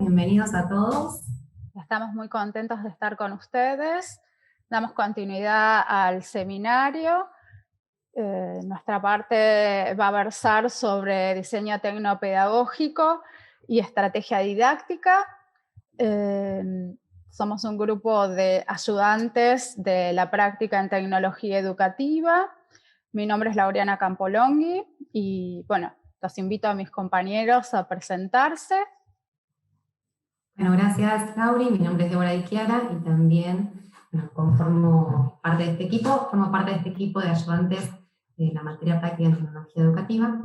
bienvenidos a todos. Estamos muy contentos de estar con ustedes. Damos continuidad al seminario. Nuestra parte va a versar sobre diseño tecnopedagógico y estrategia didáctica. Somos un grupo de ayudantes de la práctica en tecnología educativa. Mi nombre es Laureana Campolonghi y bueno, los invito a mis compañeros a presentarse. Bueno, gracias Lauri, mi nombre es Débora Di Chiara y también formo parte de este equipo de ayudantes de la materia práctica en tecnología educativa,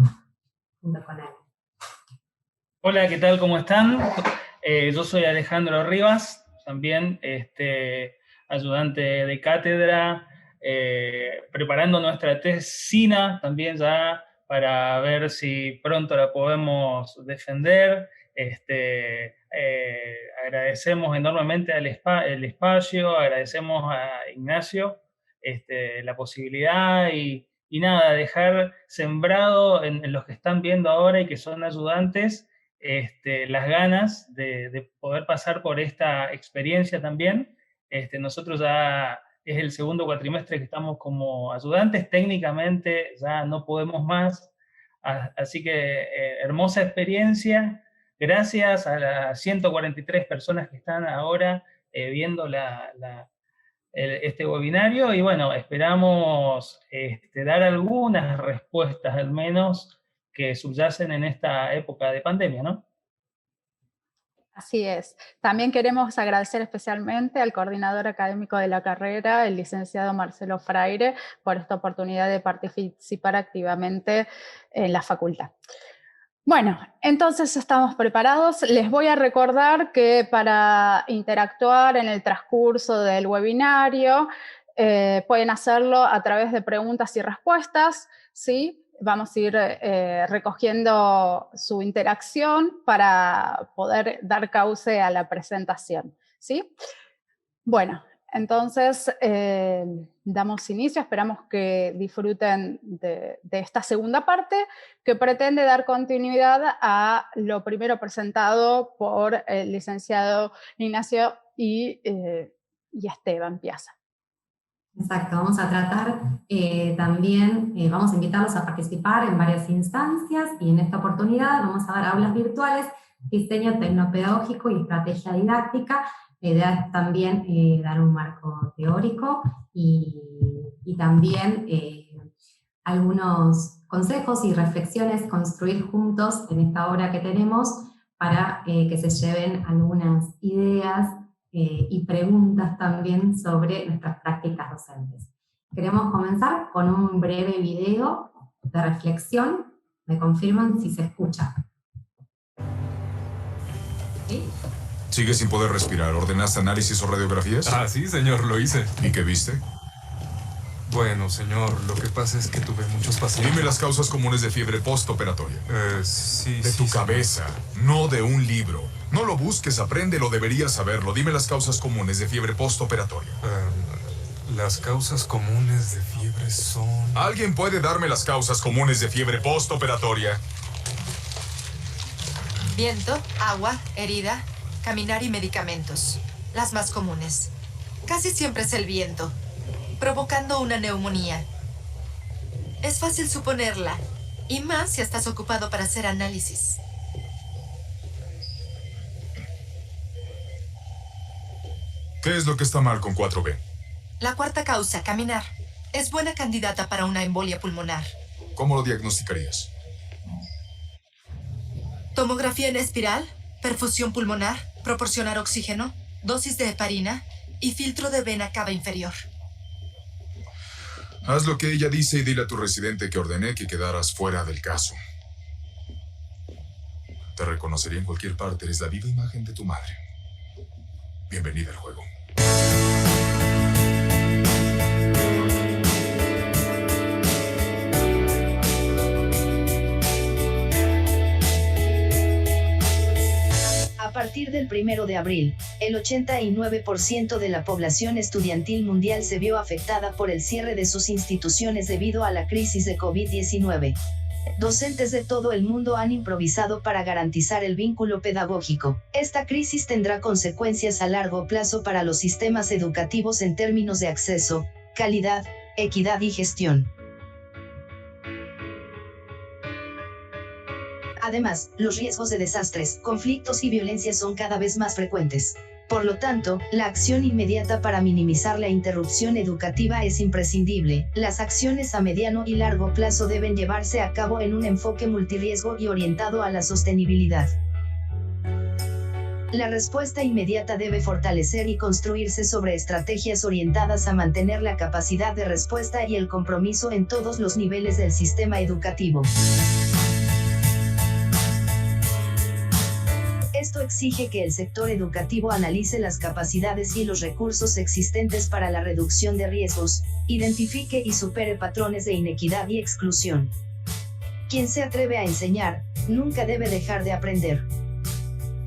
junto con él. Hola, ¿qué tal? ¿Cómo están? Yo soy Alejandro Rivas, también ayudante de cátedra, preparando nuestra tesina también ya para ver si pronto la podemos defender. Agradecemos enormemente el espacio, agradecemos a Ignacio la posibilidad y nada, dejar sembrado en los que están viendo ahora y que son ayudantes las ganas de poder pasar por esta experiencia también. Nosotros ya es el segundo cuatrimestre que estamos como ayudantes, técnicamente ya no podemos más, así que hermosa experiencia. Gracias a las 143 personas que están ahora viendo este webinario y bueno, esperamos dar algunas respuestas al menos que subyacen en esta época de pandemia, ¿no? Así es. También queremos agradecer especialmente al coordinador académico de la carrera, el licenciado Marcelo Fraire, por esta oportunidad de participar activamente en la facultad. Bueno, entonces estamos preparados. Les voy a recordar que para interactuar en el transcurso del webinario pueden hacerlo a través de preguntas y respuestas, ¿sí? Vamos a ir recogiendo su interacción para poder dar cauce a la presentación, ¿sí? Bueno, entonces damos inicio, esperamos que disfruten de esta segunda parte que pretende dar continuidad a lo primero presentado por el licenciado Ignacio y Esteban Piazza. Exacto, vamos a tratar también, vamos a invitarlos a participar en varias instancias y en esta oportunidad vamos a dar aulas virtuales, diseño tecnopedagógico y estrategia didáctica, la idea es también dar un marco teórico y también algunos consejos y reflexiones, construir juntos en esta obra que tenemos para que se lleven algunas ideas y preguntas también sobre nuestras prácticas docentes. Queremos comenzar con un breve video de reflexión. ¿Me confirman si se escucha? ¿Sí? ¿Sigues sin poder respirar? ¿Ordenaste análisis o radiografías? Ah, sí, señor, lo hice. ¿Y qué viste? Bueno, señor, lo que pasa es que tuve muchos pacientes. Dime las causas comunes de fiebre postoperatoria. Sí, de tu cabeza, no de un libro. No lo busques, apréndelo, deberías saberlo. Dime las causas comunes de fiebre postoperatoria. Las causas comunes de fiebre son... ¿Alguien puede darme las causas comunes de fiebre postoperatoria? Viento, agua, herida, caminar y medicamentos. Las más comunes. Casi siempre es el viento, provocando una neumonía. Es fácil suponerla, y más si estás ocupado para hacer análisis. ¿Qué es lo que está mal con 4B? La cuarta causa, caminar, es buena candidata para una embolia pulmonar. ¿Cómo lo diagnosticarías? Tomografía en espiral, perfusión pulmonar, proporcionar oxígeno, dosis de heparina y filtro de vena cava inferior. Haz lo que ella dice y dile a tu residente que ordené que quedaras fuera del caso. Te reconocería en cualquier parte, eres la viva imagen de tu madre. Bienvenida al juego. A partir del 1 de abril, el 89% de la población estudiantil mundial se vio afectada por el cierre de sus instituciones debido a la crisis de COVID-19. Docentes de todo el mundo han improvisado para garantizar el vínculo pedagógico. Esta crisis tendrá consecuencias a largo plazo para los sistemas educativos en términos de acceso, calidad, equidad y gestión. Además, los riesgos de desastres, conflictos y violencia son cada vez más frecuentes. Por lo tanto, la acción inmediata para minimizar la interrupción educativa es imprescindible. Las acciones a mediano y largo plazo deben llevarse a cabo en un enfoque multirriesgo y orientado a la sostenibilidad. La respuesta inmediata debe fortalecer y construirse sobre estrategias orientadas a mantener la capacidad de respuesta y el compromiso en todos los niveles del sistema educativo. Esto exige que el sector educativo analice las capacidades y los recursos existentes para la reducción de riesgos, identifique y supere patrones de inequidad y exclusión. Quien se atreve a enseñar, nunca debe dejar de aprender.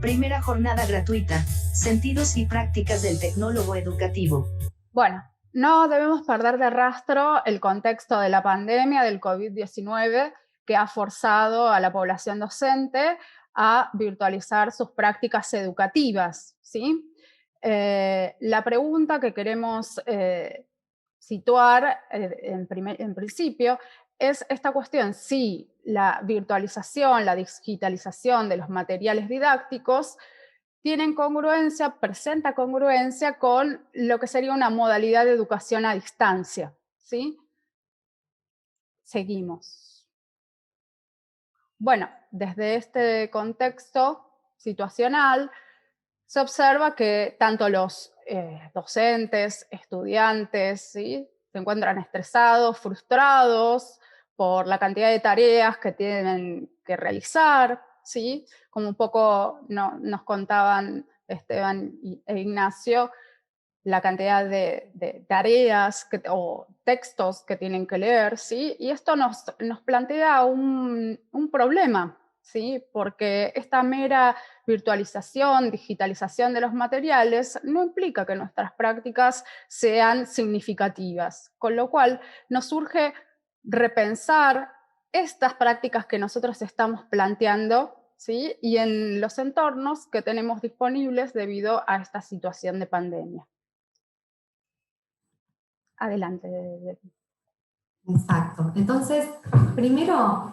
Primera jornada gratuita, sentidos y prácticas del tecnólogo educativo. Bueno, no debemos perder de rastro el contexto de la pandemia del COVID-19 que ha forzado a la población docente a virtualizar sus prácticas educativas, ¿sí? La pregunta que queremos situar en principio es esta cuestión: si la virtualización, la digitalización de los materiales didácticos tienen congruencia, presenta congruencia con lo que sería una modalidad de educación a distancia, ¿sí? Seguimos. Bueno, desde este contexto situacional se observa que tanto los docentes, estudiantes, ¿sí?, se encuentran estresados, frustrados por la cantidad de tareas que tienen que realizar, ¿sí? Como un poco nos contaban Esteban e Ignacio, la cantidad de tareas o textos que tienen que leer, ¿sí? Y esto nos plantea un problema, ¿sí? Porque esta mera virtualización, digitalización de los materiales no implica que nuestras prácticas sean significativas, con lo cual nos urge repensar estas prácticas que nosotros estamos planteando, ¿sí?, y en los entornos que tenemos disponibles debido a esta situación de pandemia. Adelante. Exacto. Entonces, primero,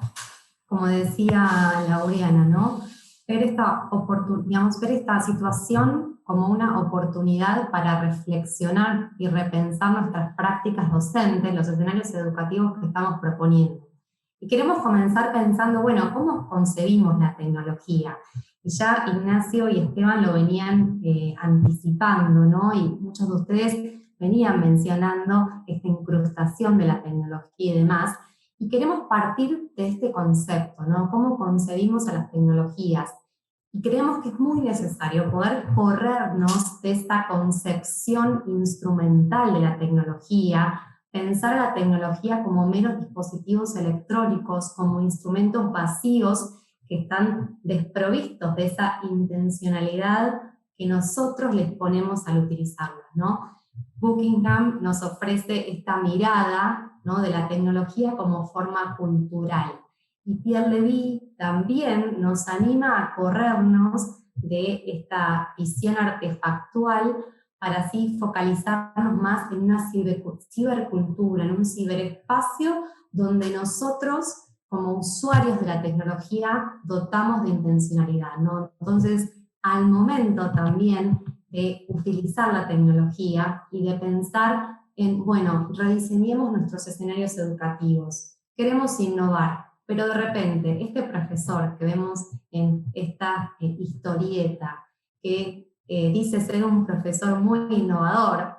como decía Laureana, ¿no?, ver esta situación como una oportunidad para reflexionar y repensar nuestras prácticas docentes, los escenarios educativos que estamos proponiendo. Y queremos comenzar pensando, bueno, ¿cómo concebimos la tecnología? Y ya Ignacio y Esteban lo venían anticipando, ¿no? Y muchos de ustedes venían mencionando esta incrustación de la tecnología y demás, y queremos partir de este concepto, ¿no? Cómo concebimos a las tecnologías. Y creemos que es muy necesario poder corrernos de esta concepción instrumental de la tecnología, pensar a la tecnología como meros dispositivos electrónicos, como instrumentos vacíos que están desprovistos de esa intencionalidad que nosotros les ponemos al utilizarlas, ¿no? Buckingham nos ofrece esta mirada, ¿no?, de la tecnología como forma cultural. Y Pierre Levy también nos anima a corrernos de esta visión artefactual para así focalizarnos más en una cibercultura, en un ciberespacio donde nosotros, como usuarios de la tecnología, dotamos de intencionalidad, ¿no? Entonces, al momento también de utilizar la tecnología y de pensar en, bueno, rediseñemos nuestros escenarios educativos. Queremos innovar, pero de repente este profesor que vemos en esta historieta, que dice ser un profesor muy innovador,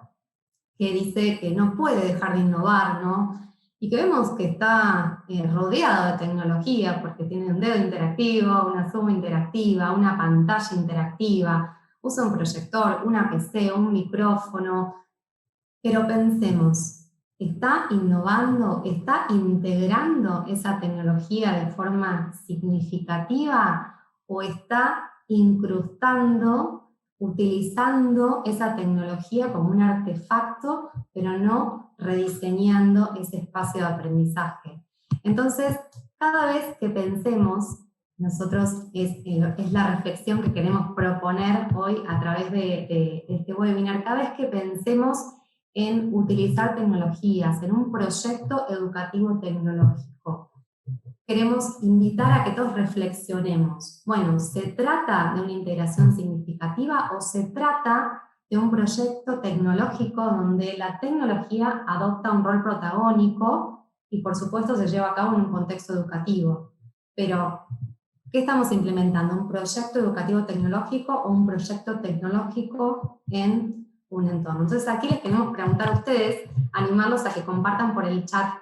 que dice que no puede dejar de innovar, ¿no?, y que vemos que está rodeado de tecnología porque tiene un dedo interactivo, una suma interactiva, una pantalla interactiva, usa un proyector, una PC, un micrófono, pero pensemos, ¿está innovando, está integrando esa tecnología de forma significativa o está incrustando, utilizando esa tecnología como un artefacto, pero no rediseñando ese espacio de aprendizaje? Entonces, cada vez que pensemos, nosotros es la reflexión que queremos proponer hoy a través de este webinar, cada vez que pensemos en utilizar tecnologías, en un proyecto educativo tecnológico, queremos invitar a que todos reflexionemos. Bueno, ¿se trata de una integración significativa o se trata de un proyecto tecnológico donde la tecnología adopta un rol protagónico y por supuesto se lleva a cabo en un contexto educativo? Pero, ¿qué estamos implementando? ¿Un proyecto educativo tecnológico o un proyecto tecnológico en un entorno? Entonces aquí les queremos preguntar a ustedes, animarlos a que compartan por el chat,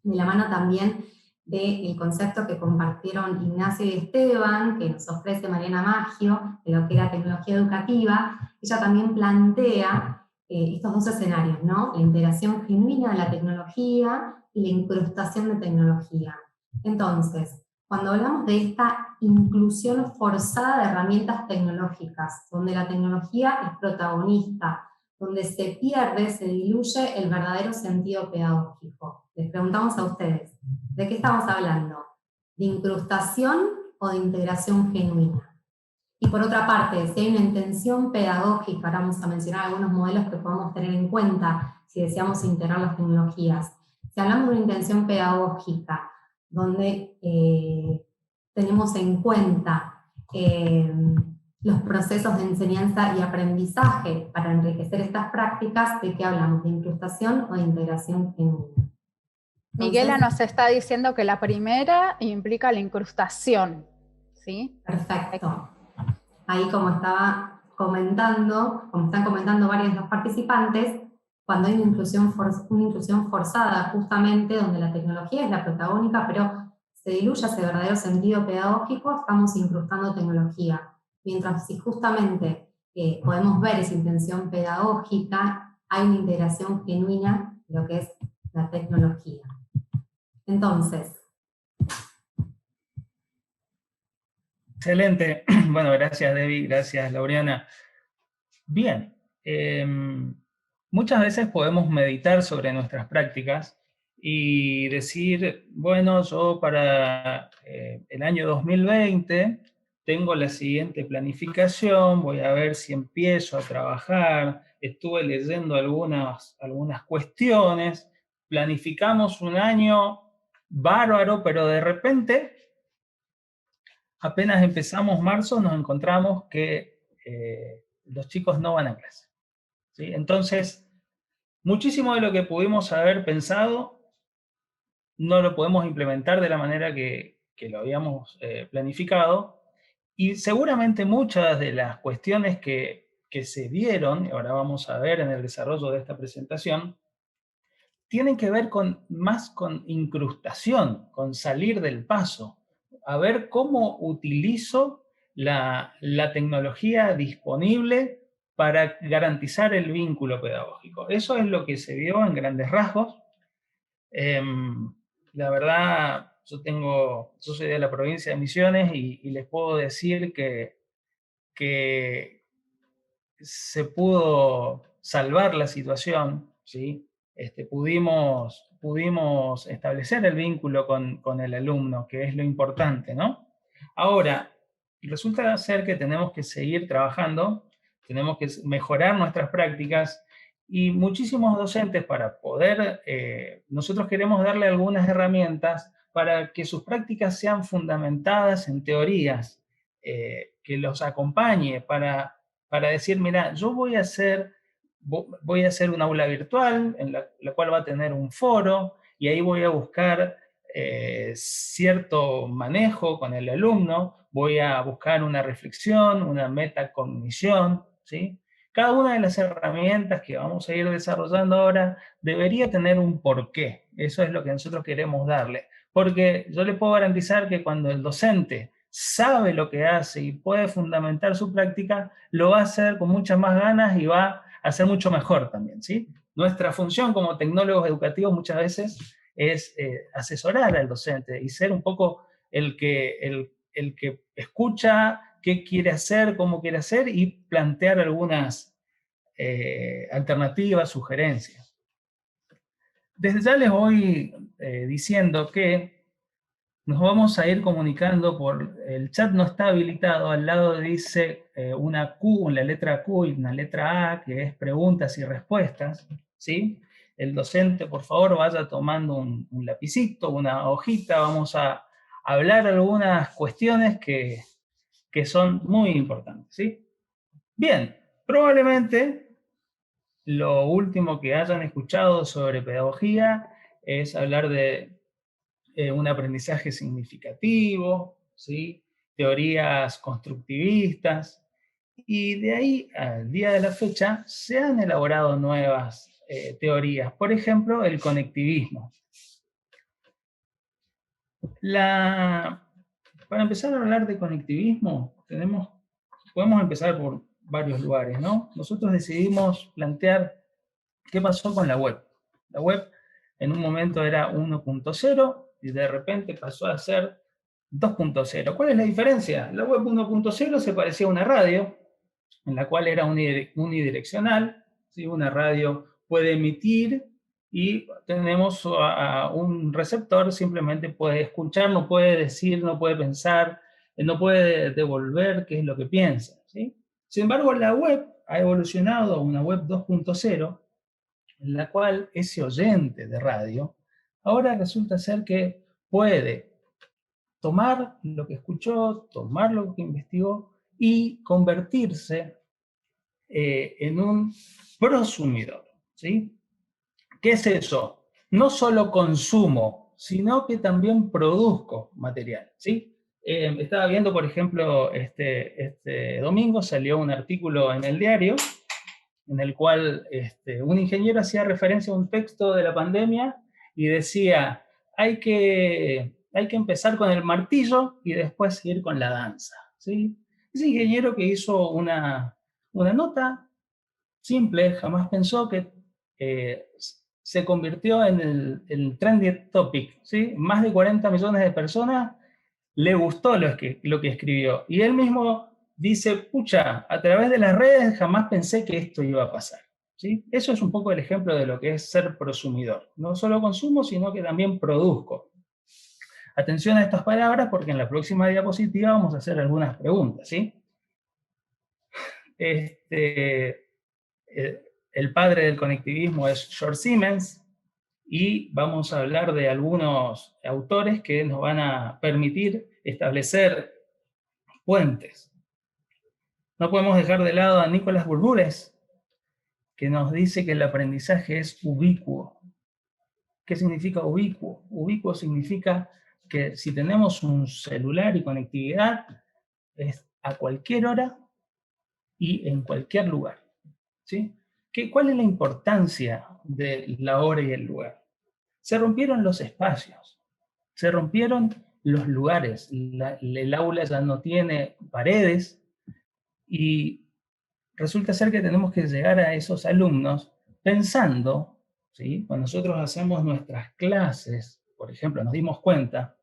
de la mano también del concepto que compartieron Ignacio y Esteban, que nos ofrece Mariana Maggio, de lo que era tecnología educativa. Ella también plantea estos dos escenarios, ¿no? La integración genuina de la tecnología y la incrustación de tecnología. Entonces, cuando hablamos de esta inclusión forzada de herramientas tecnológicas, donde la tecnología es protagonista, donde se pierde, se diluye el verdadero sentido pedagógico. Les preguntamos a ustedes, ¿de qué estamos hablando? ¿De incrustación o de integración genuina? Y por otra parte, si hay una intención pedagógica, ahora vamos a mencionar algunos modelos que podemos tener en cuenta si deseamos integrar las tecnologías. Si hablamos de una intención pedagógica, donde tenemos en cuenta los procesos de enseñanza y aprendizaje para enriquecer estas prácticas, ¿de qué hablamos? ¿De incrustación o de integración genuina? Miguela nos está diciendo que la primera implica la incrustación, ¿sí? Perfecto. Ahí, como estaba comentando, como están comentando varios de los participantes, cuando hay una inclusión forzada, justamente donde la tecnología es la protagónica, pero se diluye ese verdadero sentido pedagógico, estamos incrustando tecnología. Mientras si justamente podemos ver esa intención pedagógica, hay una integración genuina de lo que es la tecnología. Entonces. Excelente. Bueno, gracias Debbie, gracias Laureana. Bien, muchas veces podemos meditar sobre nuestras prácticas y decir, bueno, yo para el año 2020 tengo la siguiente planificación, voy a ver si empiezo a trabajar, estuve leyendo algunas cuestiones, planificamos un año bárbaro, pero de repente, apenas empezamos marzo, nos encontramos que los chicos no van a clase, ¿sí? Entonces, muchísimo de lo que pudimos haber pensado no lo podemos implementar de la manera que lo habíamos planificado, y seguramente muchas de las cuestiones que se dieron, y ahora vamos a ver en el desarrollo de esta presentación, tienen que ver más con incrustación, con salir del paso, a ver cómo utilizo la tecnología disponible para garantizar el vínculo pedagógico. Eso es lo que se vio en grandes rasgos. La verdad, yo soy de la provincia de Misiones y les puedo decir que se pudo salvar la situación, ¿sí? Pudimos establecer el vínculo con el alumno, que es lo importante, ¿no? Ahora, resulta ser que tenemos que seguir trabajando, tenemos que mejorar nuestras prácticas, y muchísimos docentes para poder, nosotros queremos darle algunas herramientas para que sus prácticas sean fundamentadas en teorías, que los acompañe para decir, mira, yo voy a hacer un aula virtual en la cual va a tener un foro, y ahí voy a buscar cierto manejo con el alumno, voy a buscar una reflexión, una metacognición, ¿sí? Cada una de las herramientas que vamos a ir desarrollando ahora debería tener un porqué. Eso es lo que nosotros queremos darle. Porque yo le puedo garantizar que cuando el docente sabe lo que hace y puede fundamentar su práctica, lo va a hacer con muchas más ganas y va a hacer mucho mejor también, ¿sí? Nuestra función como tecnólogos educativos muchas veces es asesorar al docente y ser un poco el que escucha qué quiere hacer, cómo quiere hacer, y plantear algunas alternativas, sugerencias. Desde ya les voy diciendo que nos vamos a ir comunicando por el chat, no está habilitado, al lado dice una Q, la letra Q y una letra A, que es preguntas y respuestas, ¿sí? El docente, por favor, vaya tomando un lapicito, una hojita, vamos a hablar algunas cuestiones que son muy importantes, ¿sí? Bien, probablemente lo último que hayan escuchado sobre pedagogía es hablar de un aprendizaje significativo, ¿sí? Teorías constructivistas, y de ahí al día de la fecha se han elaborado nuevas teorías, por ejemplo, el conectivismo. Para empezar a hablar de conectivismo, podemos empezar por varios lugares, ¿no? Nosotros decidimos plantear qué pasó con la web. La web en un momento era 1.0 y de repente pasó a ser 2.0. ¿Cuál es la diferencia? La web 1.0 se parecía a una radio, en la cual era unidireccional, ¿sí? Una radio puede emitir y tenemos a un receptor, simplemente puede escuchar, no puede decir, no puede pensar, no puede devolver qué es lo que piensa, ¿sí? Sin embargo, la web ha evolucionado a una web 2.0, en la cual ese oyente de radio ahora resulta ser que puede tomar lo que escuchó, tomar lo que investigó y convertirse en un prosumidor, ¿sí? ¿Qué es eso? No solo consumo, sino que también produzco material, ¿sí? Estaba viendo, por ejemplo, este domingo salió un artículo en el diario en el cual un ingeniero hacía referencia a un texto de la pandemia y decía, hay que empezar con el martillo y después seguir con la danza, ¿sí? Ese ingeniero que hizo una nota simple, jamás pensó que se convirtió en el trending topic, ¿sí? Más de 40 millones de personas le gustó lo que escribió. Y él mismo dice, pucha, a través de las redes jamás pensé que esto iba a pasar, ¿sí? Eso es un poco el ejemplo de lo que es ser prosumidor. No solo consumo, sino que también produzco. Atención a estas palabras porque en la próxima diapositiva vamos a hacer algunas preguntas, ¿sí? El padre del conectivismo es George Siemens, y vamos a hablar de algunos autores que nos van a permitir establecer puentes. No podemos dejar de lado a Nicolás Bourboulez, que nos dice que el aprendizaje es ubicuo. ¿Qué significa ubicuo? Ubicuo significa que si tenemos un celular y conectividad, es a cualquier hora y en cualquier lugar, ¿sí? ¿Cuál es la importancia de la hora y el lugar? Se rompieron los espacios, se rompieron los lugares, el aula ya no tiene paredes y resulta ser que tenemos que llegar a esos alumnos pensando, ¿sí? Cuando nosotros hacemos nuestras clases, por ejemplo, nos dimos cuenta,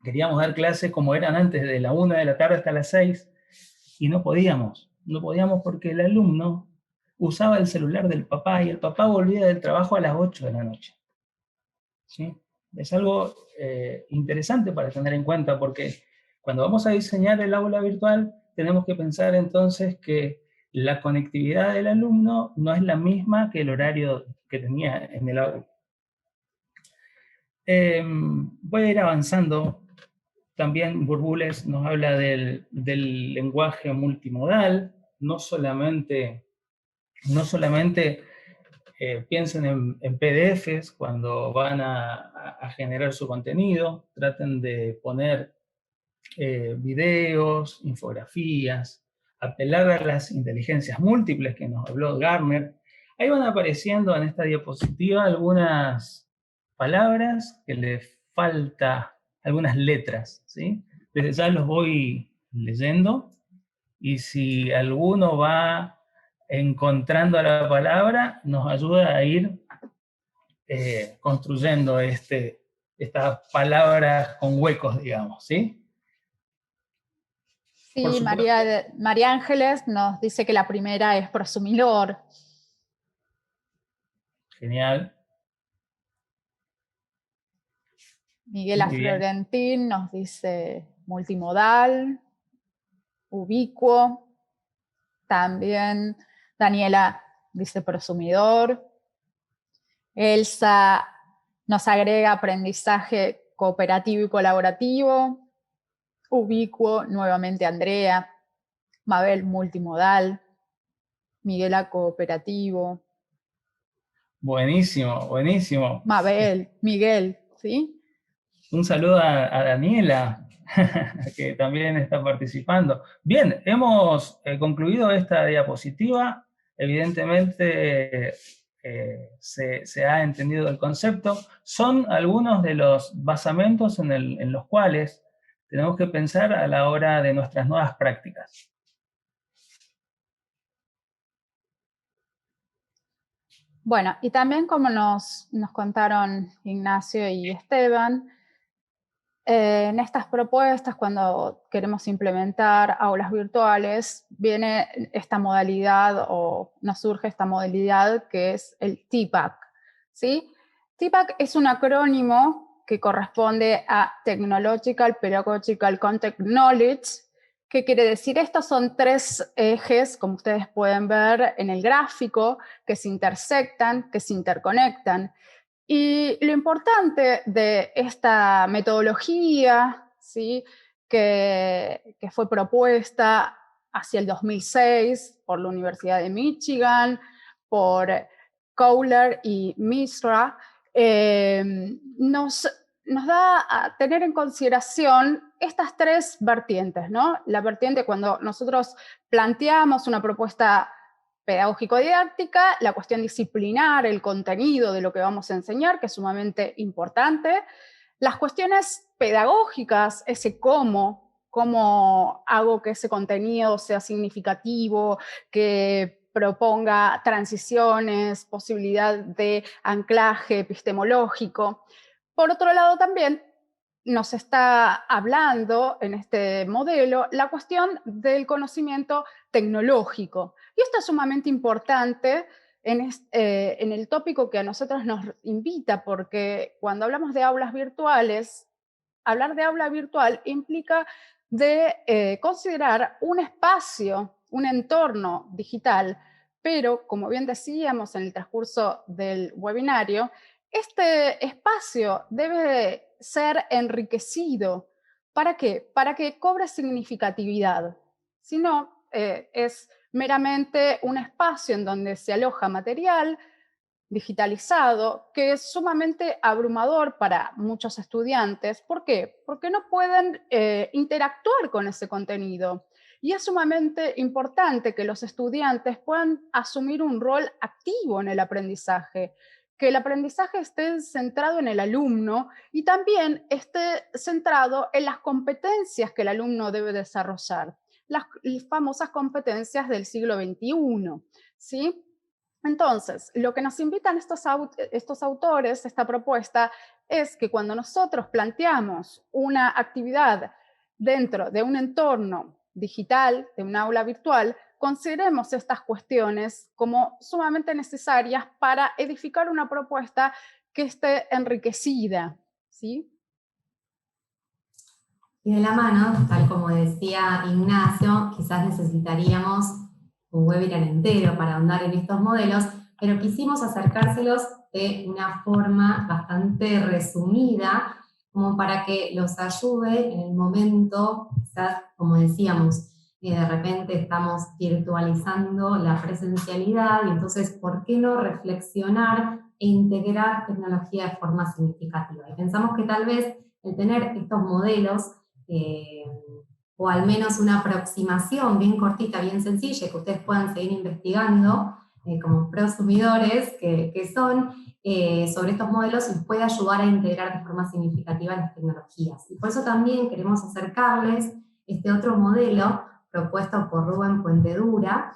queríamos dar clases como eran antes, de la 1 de la tarde hasta las 6, y no podíamos porque el alumno usaba el celular del papá y el papá volvía del trabajo a las 8 de la noche, ¿sí? Es algo interesante para tener en cuenta porque cuando vamos a diseñar el aula virtual tenemos que pensar entonces que la conectividad del alumno no es la misma que el horario que tenía en el aula. Voy a ir avanzando. También Bourboulez nos habla del lenguaje multimodal, no solamente piensen en PDFs cuando van a generar su contenido, traten de poner videos, infografías, apelar a las inteligencias múltiples que nos habló Gardner. Ahí van apareciendo en esta diapositiva algunas palabras que le falta, algunas letras, ¿sí? Desde ya los voy leyendo y si alguno va encontrando la palabra, nos ayuda a ir construyendo estas palabras con huecos, digamos, ¿sí? Sí, María Ángeles nos dice que la primera es prosumidor. Genial. Miguel Florentín nos dice multimodal, ubicuo. También Daniela dice prosumidor. Elsa nos agrega aprendizaje cooperativo y colaborativo. Ubicuo, nuevamente Andrea. Mabel multimodal. Miguela cooperativo. Buenísimo, buenísimo. Mabel, Miguel, ¿sí? Un saludo a Daniela, que también está participando. Bien, hemos concluido esta diapositiva. Evidentemente se ha entendido el concepto. Son algunos de los basamentos en los cuales tenemos que pensar a la hora de nuestras nuevas prácticas. Bueno, y también como nos contaron Ignacio y Esteban, en estas propuestas, cuando queremos implementar aulas virtuales, viene esta modalidad o nos surge esta modalidad que es el TPACK, ¿sí? TPACK es un acrónimo que corresponde a Technological Pedagogical Content Knowledge. ¿Qué quiere decir? Estos son 3 ejes, como ustedes pueden ver en el gráfico, que se intersectan, que se interconectan. Y lo importante de esta metodología, ¿sí?, que fue propuesta hacia el 2006 por la Universidad de Michigan, por Kohler y Misra, nos da a tener en consideración estas 3 vertientes, ¿no? La vertiente cuando nosotros planteamos una propuesta pedagógico-didáctica, la cuestión disciplinar, el contenido de lo que vamos a enseñar, que es sumamente importante. Las cuestiones pedagógicas, ese cómo hago que ese contenido sea significativo, que proponga transiciones, posibilidad de anclaje epistemológico. Por otro lado, también nos está hablando en este modelo la cuestión del conocimiento tecnológico. Y esto es sumamente importante en el tópico que a nosotros nos invita, porque cuando hablamos de aulas virtuales, hablar de aula virtual implica de considerar un espacio, un entorno digital, pero como bien decíamos en el transcurso del webinario, este espacio debe ser enriquecido. ¿Para qué? Para que cobre significatividad. Si no, es meramente un espacio en donde se aloja material digitalizado, que es sumamente abrumador para muchos estudiantes. ¿Por qué? Porque no pueden interactuar con ese contenido. Y es sumamente importante que los estudiantes puedan asumir un rol activo en el aprendizaje, que el aprendizaje esté centrado en el alumno y también esté centrado en las competencias que el alumno debe desarrollar, las famosas competencias del siglo XXI, ¿sí? Entonces, lo que nos invitan estos autores, esta propuesta, es que cuando nosotros planteamos una actividad dentro de un entorno digital, de un aula virtual, consideremos estas cuestiones como sumamente necesarias para edificar una propuesta que esté enriquecida, ¿sí? Y de la mano, tal como decía Ignacio, quizás necesitaríamos un webinar entero para ahondar en estos modelos, pero quisimos acercárselos de una forma bastante resumida, como para que los ayude en el momento, quizás, como decíamos, de repente estamos virtualizando la presencialidad, y entonces, ¿por qué no reflexionar e integrar tecnología de forma significativa? Y pensamos que tal vez el tener estos modelos, o al menos una aproximación bien cortita, bien sencilla, que ustedes puedan seguir investigando como prosumidores que son sobre estos modelos, les puede ayudar a integrar de forma significativa las tecnologías. Y por eso también queremos acercarles este otro modelo propuesto por Rubén Puentedura,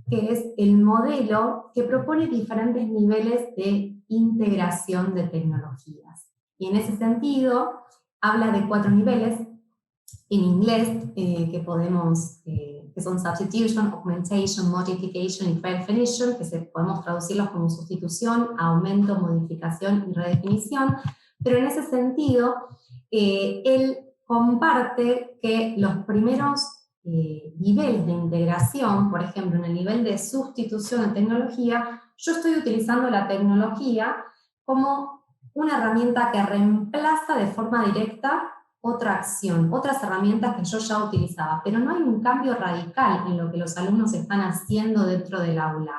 que es el modelo que propone diferentes niveles de integración de tecnologías. Y en ese sentido, habla de 4 niveles, en inglés, que son substitution, augmentation, modification y redefinition, que podemos traducirlos como sustitución, aumento, modificación y redefinición, pero en ese sentido, él comparte que los primeros niveles de integración, por ejemplo, en el nivel de sustitución de tecnología, yo estoy utilizando la tecnología como una herramienta que reemplaza de forma directa otra acción, otras herramientas que yo ya utilizaba, pero no hay un cambio radical en lo que los alumnos están haciendo dentro del aula.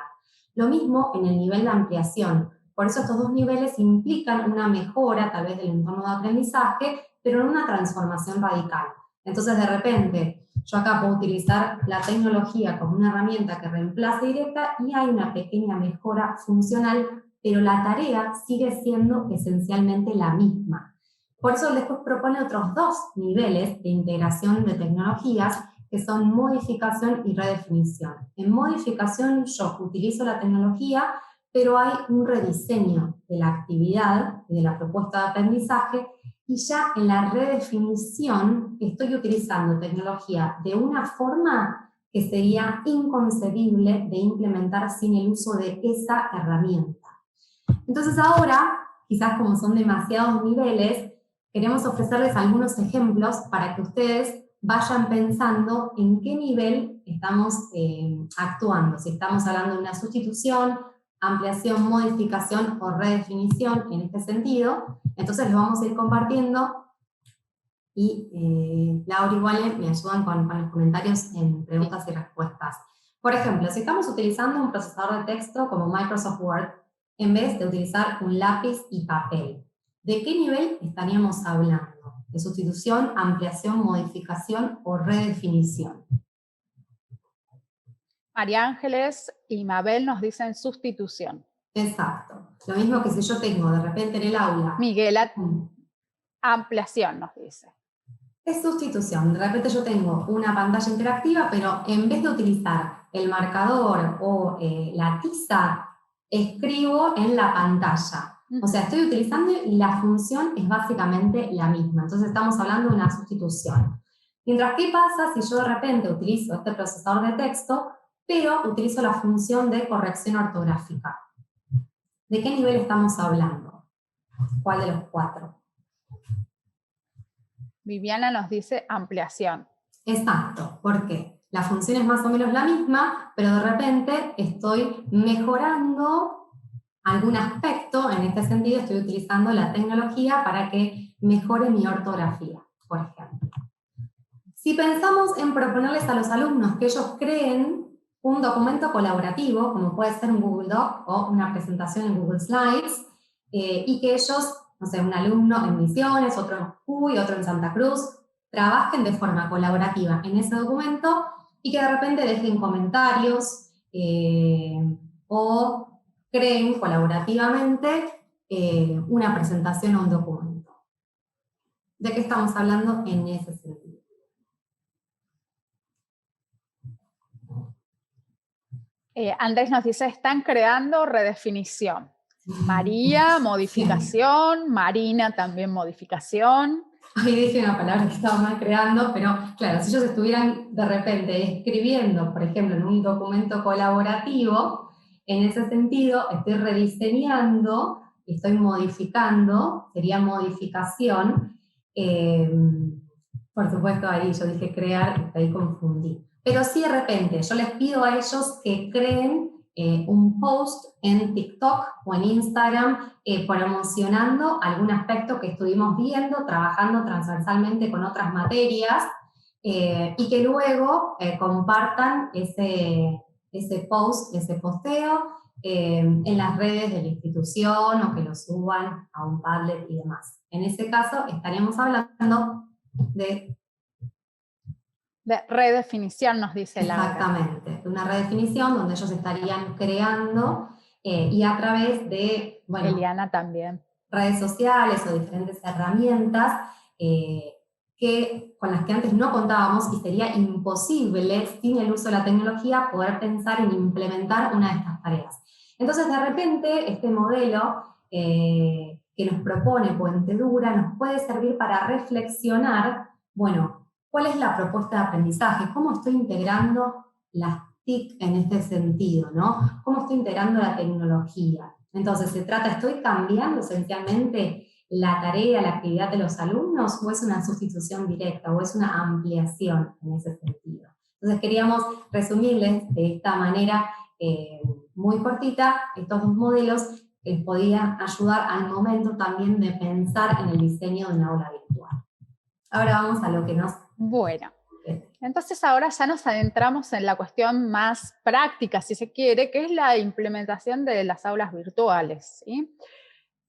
Lo mismo en el nivel de ampliación. Por eso estos dos niveles implican una mejora tal vez del entorno de aprendizaje, pero no una transformación radical. Entonces, de repente, yo acá puedo utilizar la tecnología como una herramienta que reemplace directa y hay una pequeña mejora funcional, pero la tarea sigue siendo esencialmente la misma. Por eso después propone otros dos niveles de integración de tecnologías, que son modificación y redefinición. En modificación yo utilizo la tecnología, pero hay un rediseño de la actividad y de la propuesta de aprendizaje, y ya en la redefinición estoy utilizando tecnología de una forma que sería inconcebible de implementar sin el uso de esa herramienta. Entonces ahora, quizás como son demasiados niveles, queremos ofrecerles algunos ejemplos para que ustedes vayan pensando en qué nivel estamos actuando. Si estamos hablando de una sustitución, ampliación, modificación o redefinición en este sentido, entonces lo vamos a ir compartiendo y Laura y Wale me ayudan con los comentarios en preguntas y respuestas. Por ejemplo, si estamos utilizando un procesador de texto como Microsoft Word, en vez de utilizar un lápiz y papel, ¿de qué nivel estaríamos hablando? ¿De sustitución, ampliación, modificación o redefinición? María Ángeles y Mabel nos dicen sustitución. Exacto. Lo mismo que si yo tengo de repente en el aula. Miguela, ampliación nos dice. Es sustitución. De repente yo tengo una pantalla interactiva, pero en vez de utilizar el marcador o la tiza, escribo en la pantalla. O sea, estoy utilizando y la función es básicamente la misma. Entonces estamos hablando de una sustitución. Mientras, ¿qué pasa si yo de repente utilizo este procesador de texto, pero utilizo la función de corrección ortográfica? ¿De qué nivel estamos hablando? ¿Cuál de los cuatro? Viviana nos dice ampliación. Exacto. ¿Por qué? La función es más o menos la misma, pero de repente estoy mejorando algún aspecto. En este sentido estoy utilizando la tecnología para que mejore mi ortografía, por ejemplo. Si pensamos en proponerles a los alumnos que ellos creen un documento colaborativo, como puede ser un Google Doc o una presentación en Google Slides, y que ellos, no sé, un alumno en Misiones, otro en Jujuy, otro en Santa Cruz, trabajen de forma colaborativa en ese documento y que de repente dejen comentarios o creen colaborativamente una presentación o un documento. ¿De qué estamos hablando en ese sentido? Andrés nos dice, están creando redefinición. María, modificación. Sí. Marina, también modificación. Ahí dije una palabra que estaba mal creando, pero claro, si ellos estuvieran de repente escribiendo, por ejemplo, en un documento colaborativo, en ese sentido estoy rediseñando, estoy modificando, sería modificación. Por supuesto, ahí yo dije crear, ahí confundí. Pero sí, de repente, yo les pido a ellos que creen un post en TikTok o en Instagram promocionando algún aspecto que estuvimos viendo, trabajando transversalmente con otras materias, y que luego compartan ese post, ese posteo, en las redes de la institución o que lo suban a un Padlet y demás. En ese caso, estaríamos hablando de redefinición, nos dice Laura. Exactamente, una redefinición donde ellos estarían creando y a través de, bueno, Eliana también, redes sociales o diferentes herramientas con las que antes no contábamos y sería imposible sin el uso de la tecnología poder pensar en implementar una de estas tareas. Entonces, de repente, este modelo que nos propone Puente Dura nos puede servir para reflexionar, bueno, ¿cuál es la propuesta de aprendizaje? ¿Cómo estoy integrando las TIC en este sentido, ¿no? ¿Cómo estoy integrando la tecnología? Entonces, estoy cambiando esencialmente la tarea, la actividad de los alumnos, o es una sustitución directa, o es una ampliación en ese sentido. Entonces queríamos resumirles de esta manera muy cortita estos dos modelos que les podía ayudar al momento también de pensar en el diseño de una aula virtual. Ahora vamos a lo que nos... Bueno, entonces ahora ya nos adentramos en la cuestión más práctica, si se quiere, que es la implementación de las aulas virtuales, ¿sí?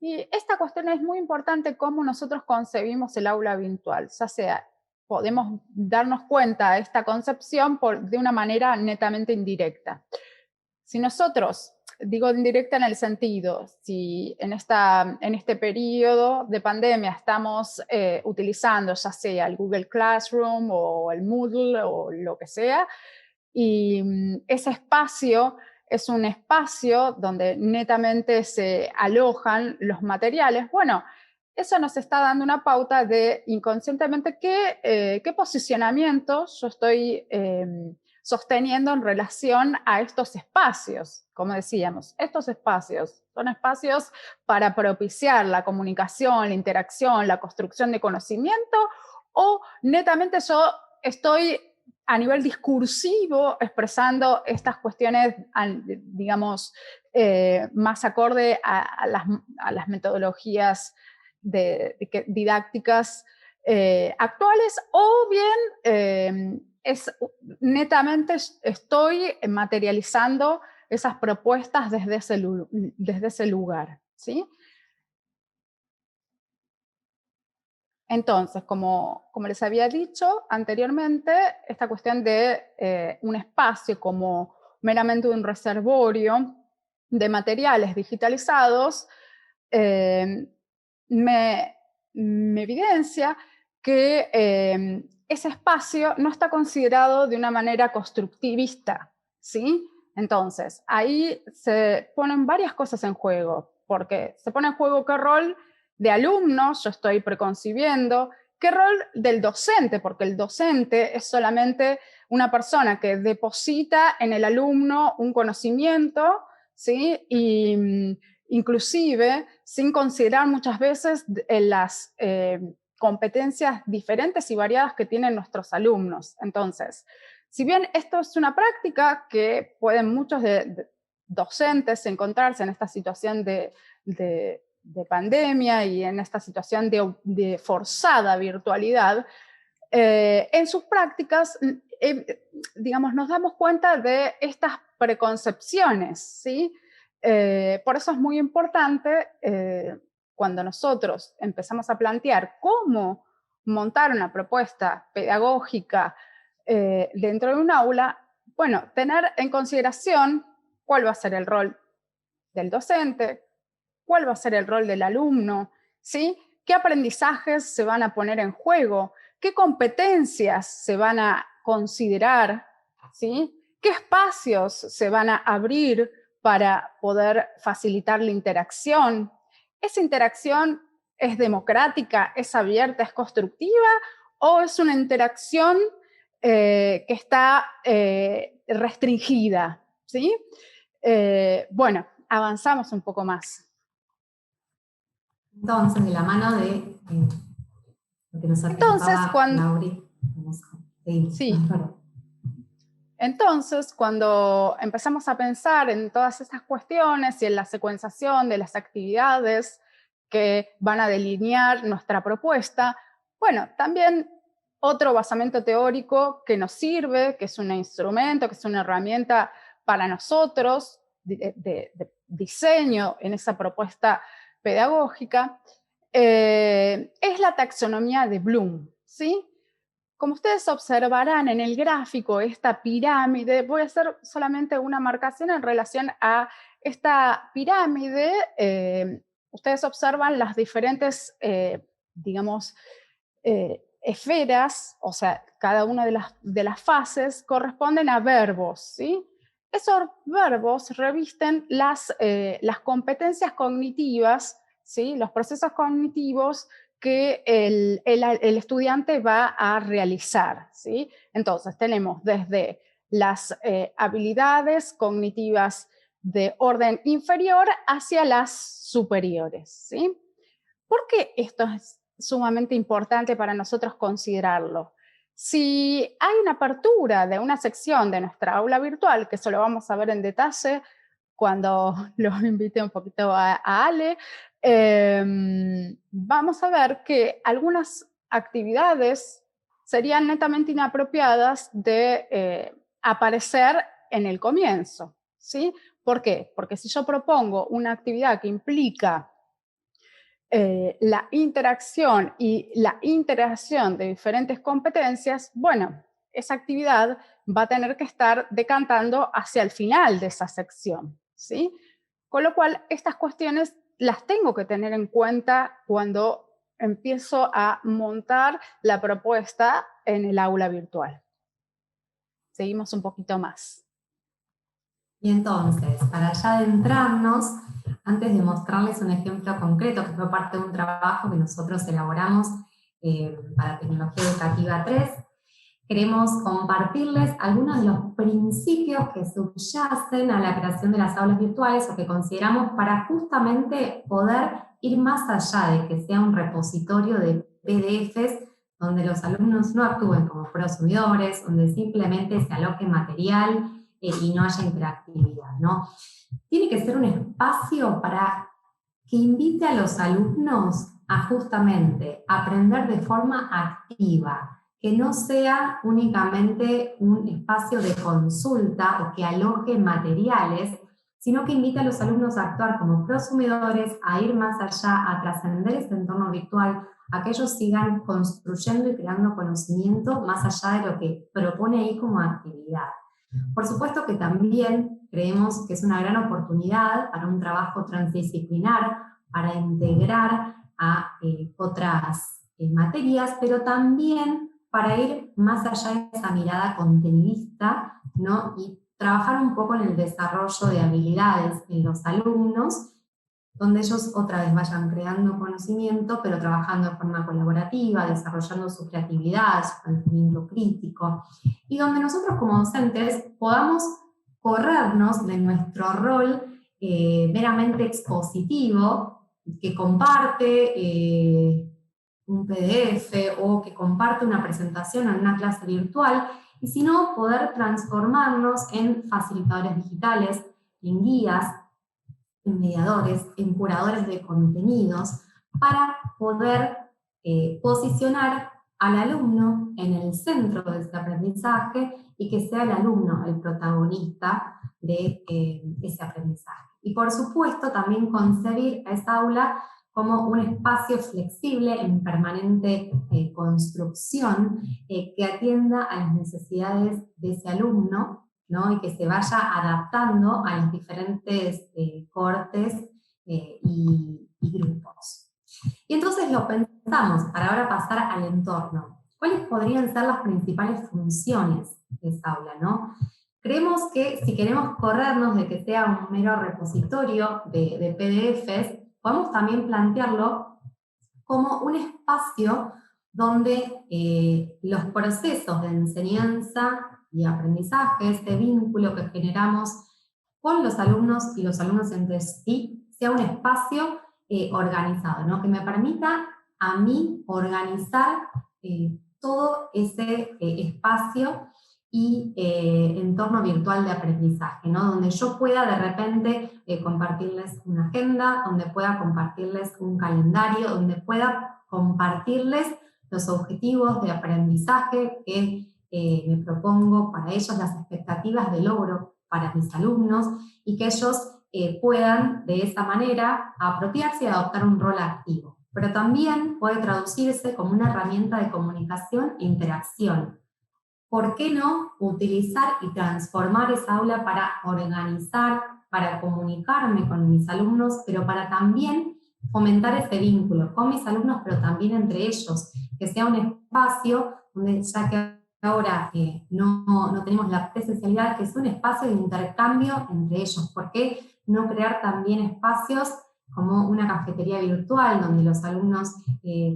Y esta cuestión es muy importante, cómo nosotros concebimos el aula virtual, ya sea, podemos darnos cuenta de esta concepción de una manera netamente indirecta. Si nosotros, digo indirecta en el sentido, si en este periodo de pandemia estamos utilizando ya sea el Google Classroom o el Moodle o lo que sea, y ese espacio es un espacio donde netamente se alojan los materiales, bueno, eso nos está dando una pauta de inconscientemente qué posicionamiento yo estoy sosteniendo en relación a estos espacios. Como decíamos, estos espacios son espacios para propiciar la comunicación, la interacción, la construcción de conocimiento, o netamente yo estoy a nivel discursivo expresando estas cuestiones, digamos, más acorde a las metodologías didácticas actuales, o bien netamente estoy materializando esas propuestas desde ese lugar, ¿sí? Entonces, como les había dicho anteriormente, esta cuestión de un espacio como meramente un reservorio de materiales digitalizados me evidencia que ese espacio no está considerado de una manera constructivista, ¿sí? Entonces, ahí se ponen varias cosas en juego, porque se pone en juego qué rol de alumno yo estoy preconcibiendo, qué rol del docente, porque el docente es solamente una persona que deposita en el alumno un conocimiento, ¿sí? Y inclusive sin considerar muchas veces las competencias diferentes y variadas que tienen nuestros alumnos. Entonces, si bien esto es una práctica que pueden muchos docentes encontrarse en esta situación de pandemia y en esta situación de forzada virtualidad, en sus prácticas, digamos, nos damos cuenta de estas preconcepciones, ¿sí? Por eso es muy importante cuando nosotros empezamos a plantear cómo montar una propuesta pedagógica dentro de un aula, bueno, tener en consideración cuál va a ser el rol del docente, cuál va a ser el rol del alumno, ¿sí? ¿Qué aprendizajes se van a poner en juego? ¿Qué competencias se van a considerar? ¿Sí? ¿Qué espacios se van a abrir para poder facilitar la interacción? ¿Esa interacción es democrática, es abierta, es constructiva, o es una interacción que está restringida? ¿Sí? Bueno, avanzamos un poco más. Entonces, de la mano de lo que nos anticipaba Lauri, vamos a seguir. Sí. Entonces, cuando empezamos a pensar en todas estas cuestiones y en la secuenciación de las actividades que van a delinear nuestra propuesta, bueno, también otro basamento teórico que nos sirve, que es un instrumento, que es una herramienta para nosotros de diseño en esa propuesta pedagógica, es la taxonomía de Bloom, ¿sí? Como ustedes observarán en el gráfico, esta pirámide, voy a hacer solamente una marcación en relación a esta pirámide. Ustedes observan las diferentes, digamos, esferas, o sea, cada una de las fases corresponden a verbos, ¿sí? Esos verbos revisten las competencias cognitivas, ¿sí? Los procesos cognitivos que el estudiante va a realizar, ¿sí? Entonces tenemos desde las habilidades cognitivas de orden inferior hacia las superiores, ¿sí? ¿Por qué esto es sumamente importante para nosotros considerarlo? Si hay una apertura de una sección de nuestra aula virtual, que eso lo vamos a ver en detalle cuando los invite un poquito a Ale, vamos a ver que algunas actividades serían netamente inapropiadas de aparecer en el comienzo, ¿sí? ¿Por qué? Porque si yo propongo una actividad que implica la interacción y la integración de diferentes competencias, bueno, esa actividad va a tener que estar decantando hacia el final de esa sección, ¿sí? Con lo cual, estas cuestiones las tengo que tener en cuenta cuando empiezo a montar la propuesta en el aula virtual. Seguimos un poquito más. Y entonces, para ya adentrarnos, antes de mostrarles un ejemplo concreto que fue parte de un trabajo que nosotros elaboramos para Tecnología Educativa 3, queremos compartirles algunos de los principios que subyacen a la creación de las aulas virtuales o que consideramos para justamente poder ir más allá de que sea un repositorio de PDFs donde los alumnos no actúen como prosumidores, donde simplemente se aloje material y no haya interactividad, ¿no? Tiene que ser un espacio para que invite a los alumnos a justamente aprender de forma activa, que no sea únicamente un espacio de consulta o que aloje materiales, sino que invite a los alumnos a actuar como prosumidores, a ir más allá, a trascender ese entorno virtual, a que ellos sigan construyendo y creando conocimiento más allá de lo que propone ahí como actividad. Por supuesto que también creemos que es una gran oportunidad para un trabajo transdisciplinar, para integrar a otras materias, pero también para ir más allá de esa mirada contenidista, ¿no? Y trabajar un poco en el desarrollo de habilidades en los alumnos, donde ellos otra vez vayan creando conocimiento, pero trabajando de forma colaborativa, desarrollando su creatividad, su pensamiento crítico, y donde nosotros como docentes podamos corrernos de nuestro rol meramente expositivo, que comparte un PDF o que comparte una presentación en una clase virtual, y sino poder transformarnos en facilitadores digitales, en guías, en mediadores, en curadores de contenidos, para poder posicionar al alumno en el centro de ese aprendizaje y que sea el alumno el protagonista de ese aprendizaje. Y por supuesto también concebir a esa aula como un espacio flexible en permanente construcción que atienda a las necesidades de ese alumno, ¿no? Y que se vaya adaptando a los diferentes cortes y grupos. Y entonces lo pensamos, para ahora pasar al entorno. ¿Cuáles podrían ser las principales funciones de esta aula, ¿no? Creemos que si queremos corrernos de que sea un mero repositorio de PDFs, podemos también plantearlo como un espacio donde los procesos de enseñanza y aprendizaje, este vínculo que generamos con los alumnos y los alumnos entre sí, sea un espacio organizado, ¿no? Que me permita a mí organizar todo ese espacio y entorno virtual de aprendizaje, ¿no? Donde yo pueda de repente compartirles una agenda, donde pueda compartirles un calendario, donde pueda compartirles los objetivos de aprendizaje que me propongo para ellos, las expectativas de logro para mis alumnos, y que ellos puedan de esa manera apropiarse y adoptar un rol activo. Pero también puede traducirse como una herramienta de comunicación e interacción. ¿Por qué no utilizar y transformar esa aula para organizar, para comunicarme con mis alumnos, pero para también fomentar ese vínculo con mis alumnos, pero también entre ellos, que sea un espacio donde, ya que ahora no tenemos la presencialidad, que es un espacio de intercambio entre ellos? ¿Por qué no crear también espacios como una cafetería virtual donde los alumnos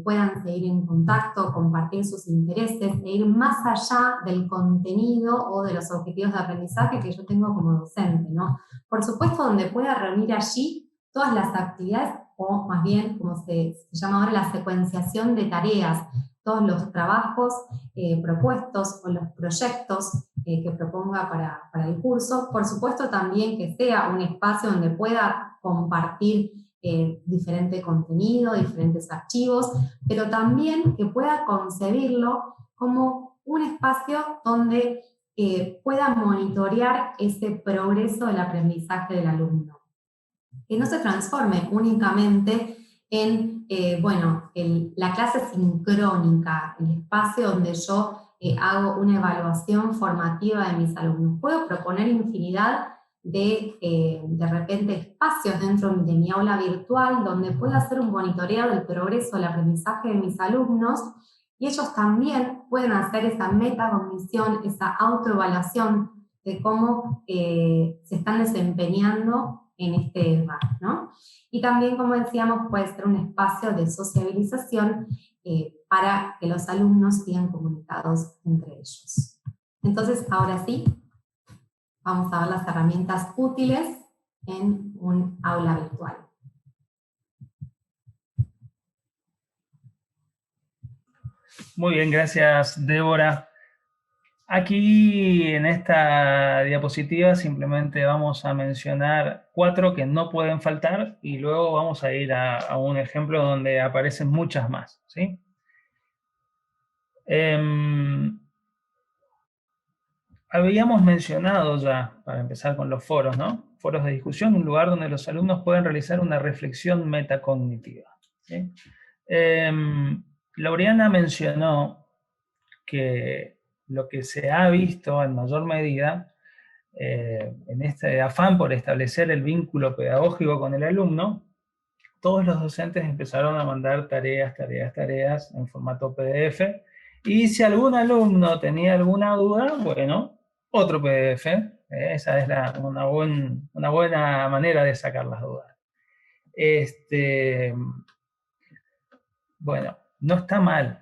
puedan seguir en contacto, compartir sus intereses e ir más allá del contenido o de los objetivos de aprendizaje que yo tengo como docente, ¿no? Por supuesto, donde pueda reunir allí todas las actividades o más bien, como se llama ahora, la secuenciación de tareas, todos los trabajos propuestos o los proyectos que proponga para el curso. Por supuesto también que sea un espacio donde pueda compartir diferente contenido, diferentes archivos, pero también que pueda concebirlo como un espacio donde pueda monitorear ese progreso del aprendizaje del alumno. Que no se transforme únicamente en, la clase sincrónica, el espacio donde yo hago una evaluación formativa de mis alumnos. Puedo proponer infinidad de repente espacios dentro de mi aula virtual donde pueda hacer un monitoreo del progreso del aprendizaje de mis alumnos y ellos también pueden hacer esa metacognición, esa autoevaluación de cómo se están desempeñando en este lugar, ¿no? Y también, como decíamos, puede ser un espacio de sociabilización para que los alumnos sigan comunicados entre ellos. Entonces, ahora sí, vamos a ver las herramientas útiles en un aula virtual. Muy bien, gracias, Débora. Aquí en esta diapositiva simplemente vamos a mencionar 4 que no pueden faltar y luego vamos a ir a un ejemplo donde aparecen muchas más, ¿sí? Habíamos mencionado ya, para empezar con los foros, ¿no? Foros de discusión, un lugar donde los alumnos pueden realizar una reflexión metacognitiva, ¿sí? Laureana mencionó que lo que se ha visto en mayor medida en este afán por establecer el vínculo pedagógico con el alumno, todos los docentes empezaron a mandar tareas en formato PDF, y si algún alumno tenía alguna duda, bueno, otro PDF, esa es una buena manera de sacar las dudas. Bueno, no está mal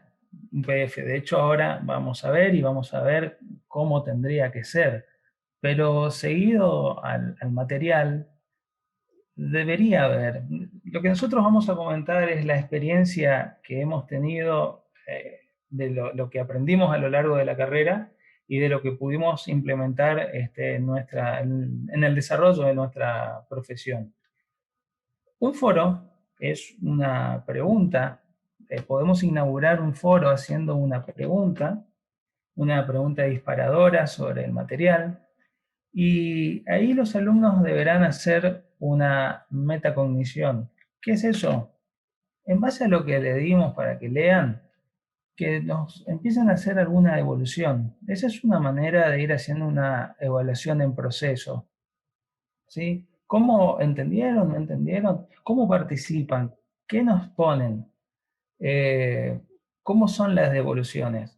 un PDF, de hecho ahora vamos a ver cómo tendría que ser, pero seguido al material debería haber. Lo que nosotros vamos a comentar es la experiencia que hemos tenido de lo que aprendimos a lo largo de la carrera y de lo que pudimos implementar en el desarrollo de nuestra profesión. Un foro es una pregunta. Podemos inaugurar un foro haciendo una pregunta disparadora sobre el material, y ahí los alumnos deberán hacer una metacognición. ¿Qué es eso? En base a lo que le dimos para que lean, que nos empiecen a hacer alguna evolución. Esa es una manera de ir haciendo una evaluación en proceso, ¿sí? ¿Cómo entendieron? ¿No entendieron? ¿Cómo participan? ¿Qué nos ponen? ¿Cómo son las devoluciones?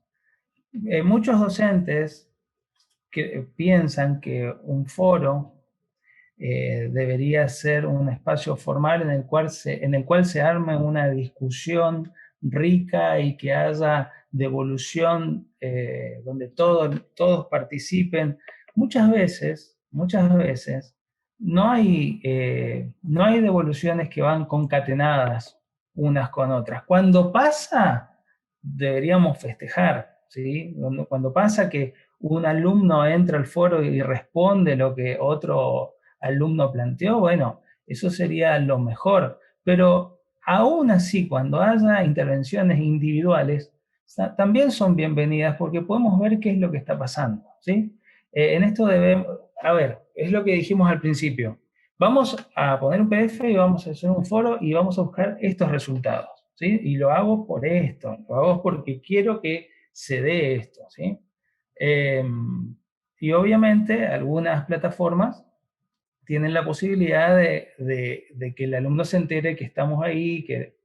Muchos docentes que piensan que un foro debería ser un espacio formal en el cual se arme una discusión rica y que haya devolución donde todos participen. Muchas veces no hay devoluciones que van concatenadas unas con otras. Cuando pasa, deberíamos festejar, ¿sí? Cuando pasa que un alumno entra al foro y responde lo que otro alumno planteó, bueno, eso sería lo mejor. Pero aún así, cuando haya intervenciones individuales, también son bienvenidas porque podemos ver qué es lo que está pasando, ¿sí? En esto debemos, es lo que dijimos al principio. Vamos a poner un PDF y vamos a hacer un foro y vamos a buscar estos resultados, ¿sí? Y lo hago por esto, lo hago porque quiero que se dé esto, ¿sí? Y obviamente algunas plataformas tienen la posibilidad de que el alumno se entere que estamos ahí, que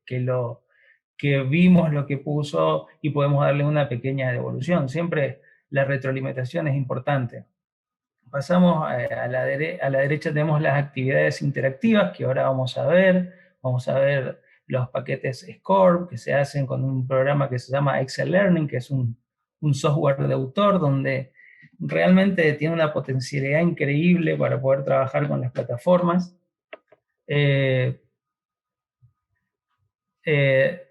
vimos lo que puso y podemos darle una pequeña devolución. Siempre la retroalimentación es importante. Pasamos a la derecha, tenemos las actividades interactivas que ahora vamos a ver los paquetes SCORE que se hacen con un programa que se llama Excel Learning, que es un software de autor donde realmente tiene una potencialidad increíble para poder trabajar con las plataformas.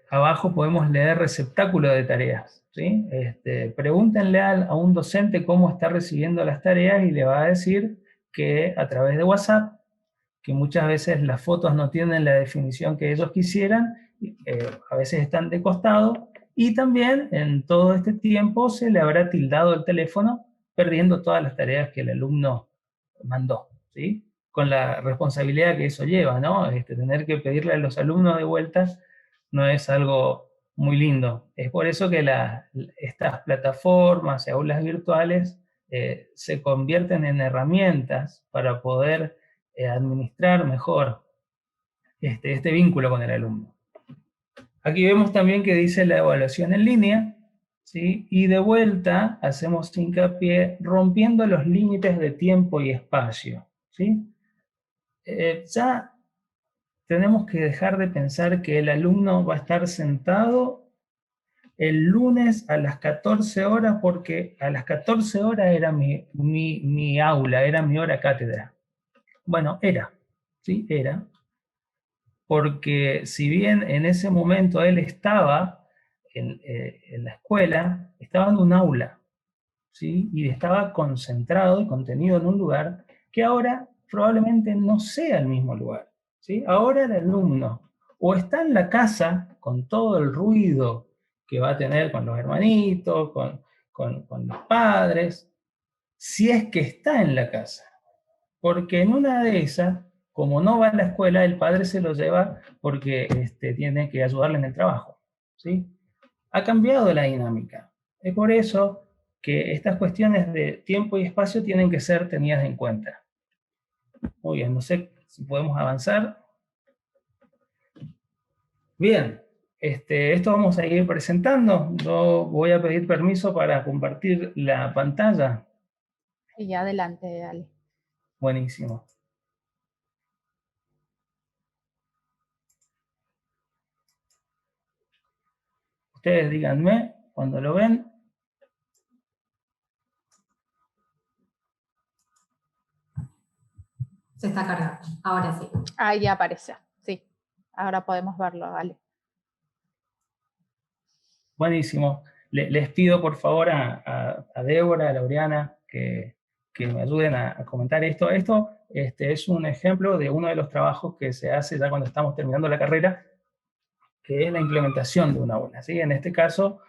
abajo podemos leer receptáculo de tareas, ¿sí? Pregúntenle a un docente cómo está recibiendo las tareas y le va a decir que a través de WhatsApp, que muchas veces las fotos no tienen la definición que ellos quisieran, a veces están de costado, y también en todo este tiempo se le habrá tildado el teléfono, perdiendo todas las tareas que el alumno mandó, ¿sí? Con la responsabilidad que eso lleva, ¿no? Tener que pedirle a los alumnos de vuelta no es algo muy lindo. Es por eso que estas plataformas y aulas virtuales se convierten en herramientas para poder administrar mejor este vínculo con el alumno. Aquí vemos también que dice la evaluación en línea, ¿sí? Y de vuelta hacemos hincapié rompiendo los límites de tiempo y espacio, ¿sí? Ya tenemos que dejar de pensar que el alumno va a estar sentado el lunes a las 14 horas, porque a las 14 horas era mi aula, era mi hora cátedra. Bueno, era, ¿sí? Era. Porque si bien en ese momento él estaba en la escuela, estaba en un aula, ¿sí? Y estaba concentrado y contenido en un lugar que ahora probablemente no sea el mismo lugar, ¿sí? Ahora el alumno o está en la casa con todo el ruido que va a tener con los hermanitos, con los padres, si es que está en la casa. Porque en una de esas, como no va a la escuela, el padre se lo lleva porque tiene que ayudarle en el trabajo, ¿sí? Ha cambiado la dinámica. Es por eso que estas cuestiones de tiempo y espacio tienen que ser tenidas en cuenta. Muy bien, no sé si podemos avanzar. Bien, esto vamos a ir presentando. Yo voy a pedir permiso para compartir la pantalla. Y adelante, Ale. Buenísimo. Ustedes díganme cuando lo ven. Se está cargando, ahora sí. Ahí ya aparece, sí. Ahora podemos verlo, Ale. Buenísimo. Les pido por favor a Débora, a Laureana, que me ayuden a comentar esto. Esto es un ejemplo de uno de los trabajos que se hace ya cuando estamos terminando la carrera, que es la implementación de una aula, ¿sí? En este caso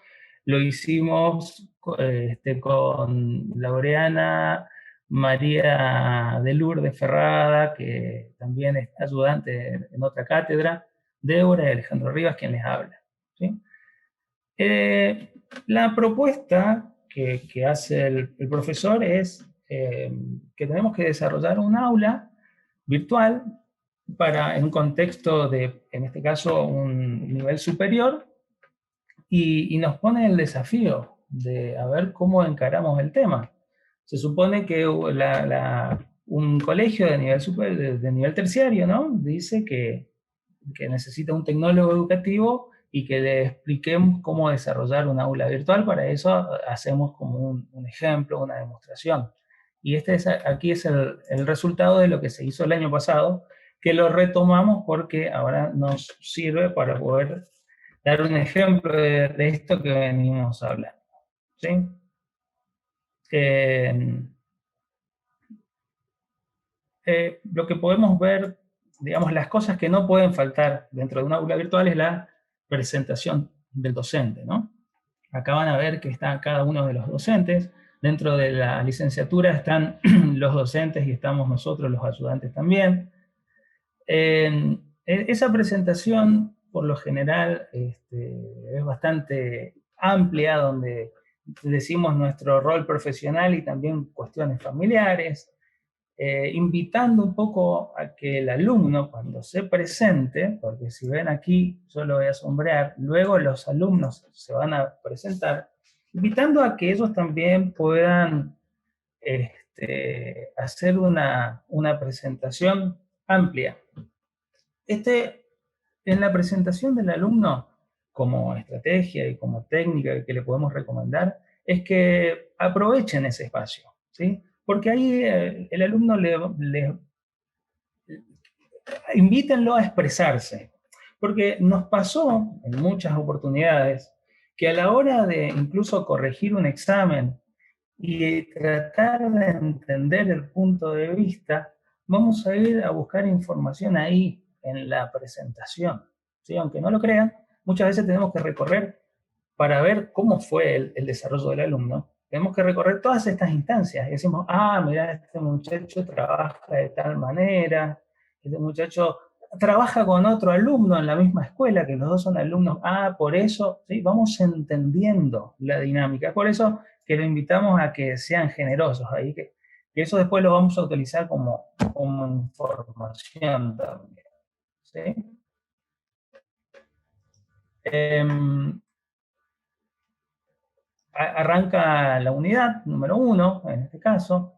lo hicimos con Laureana María de Lourdes Ferrada, que también es ayudante en otra cátedra, Débora y Alejandro Rivas, quien les habla, ¿sí? La propuesta que hace el profesor es que tenemos que desarrollar un aula virtual en un contexto de, en este caso, un nivel superior, y nos pone el desafío de a ver cómo encaramos el tema. Se supone que un colegio de nivel terciario, ¿no? Dice que necesita un tecnólogo educativo y que le expliquemos cómo desarrollar un aula virtual. Para eso hacemos como un ejemplo, una demostración. Y aquí es el resultado de lo que se hizo el año pasado, que lo retomamos porque ahora nos sirve para poder dar un ejemplo de esto que venimos hablando, ¿sí? Lo que podemos ver, digamos, las cosas que no pueden faltar dentro de un aula virtual es la presentación del docente, ¿no? Acá van a ver que está cada uno de los docentes. Dentro de la licenciatura están los docentes y estamos nosotros, los ayudantes también. Esa presentación, por lo general, es bastante amplia, donde decimos nuestro rol profesional y también cuestiones familiares, invitando un poco a que el alumno, cuando se presente, porque si ven aquí, yo lo voy a sombrear, luego los alumnos se van a presentar, invitando a que ellos también puedan hacer una presentación amplia. En la presentación del alumno, como estrategia y como técnica que le podemos recomendar, es que aprovechen ese espacio, ¿sí? Porque ahí el alumno invítenlo a expresarse. Porque nos pasó en muchas oportunidades que a la hora de incluso corregir un examen y tratar de entender el punto de vista, vamos a ir a buscar información ahí en la presentación, ¿sí? Aunque no lo crean, muchas veces tenemos que recorrer para ver cómo fue el desarrollo del alumno. Tenemos que recorrer todas estas instancias y decimos, ah, mira, este muchacho trabaja de tal manera, este muchacho trabaja con otro alumno en la misma escuela, que los dos son alumnos, ah, por eso, ¿sí? Vamos entendiendo la dinámica. Por eso que lo invitamos a que sean generosos ahí, que eso después lo vamos a utilizar como información también, ¿sí? Arranca la unidad número 1, en este caso,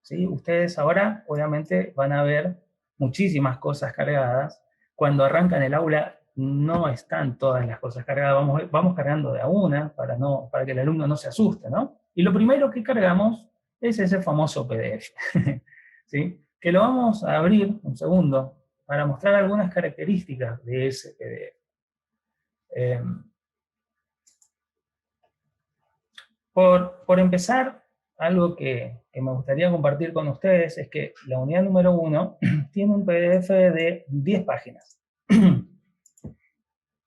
¿sí? Ustedes ahora obviamente van a ver muchísimas cosas cargadas. Cuando arrancan el aula no están todas las cosas cargadas, vamos cargando de a una para que el alumno no se asuste, ¿no? Y lo primero que cargamos es ese famoso PDF, ¿sí? Que lo vamos a abrir un segundo para mostrar algunas características de ese PDF. Por empezar, algo que me gustaría compartir con ustedes es que la unidad número 1 tiene un PDF de 10 páginas.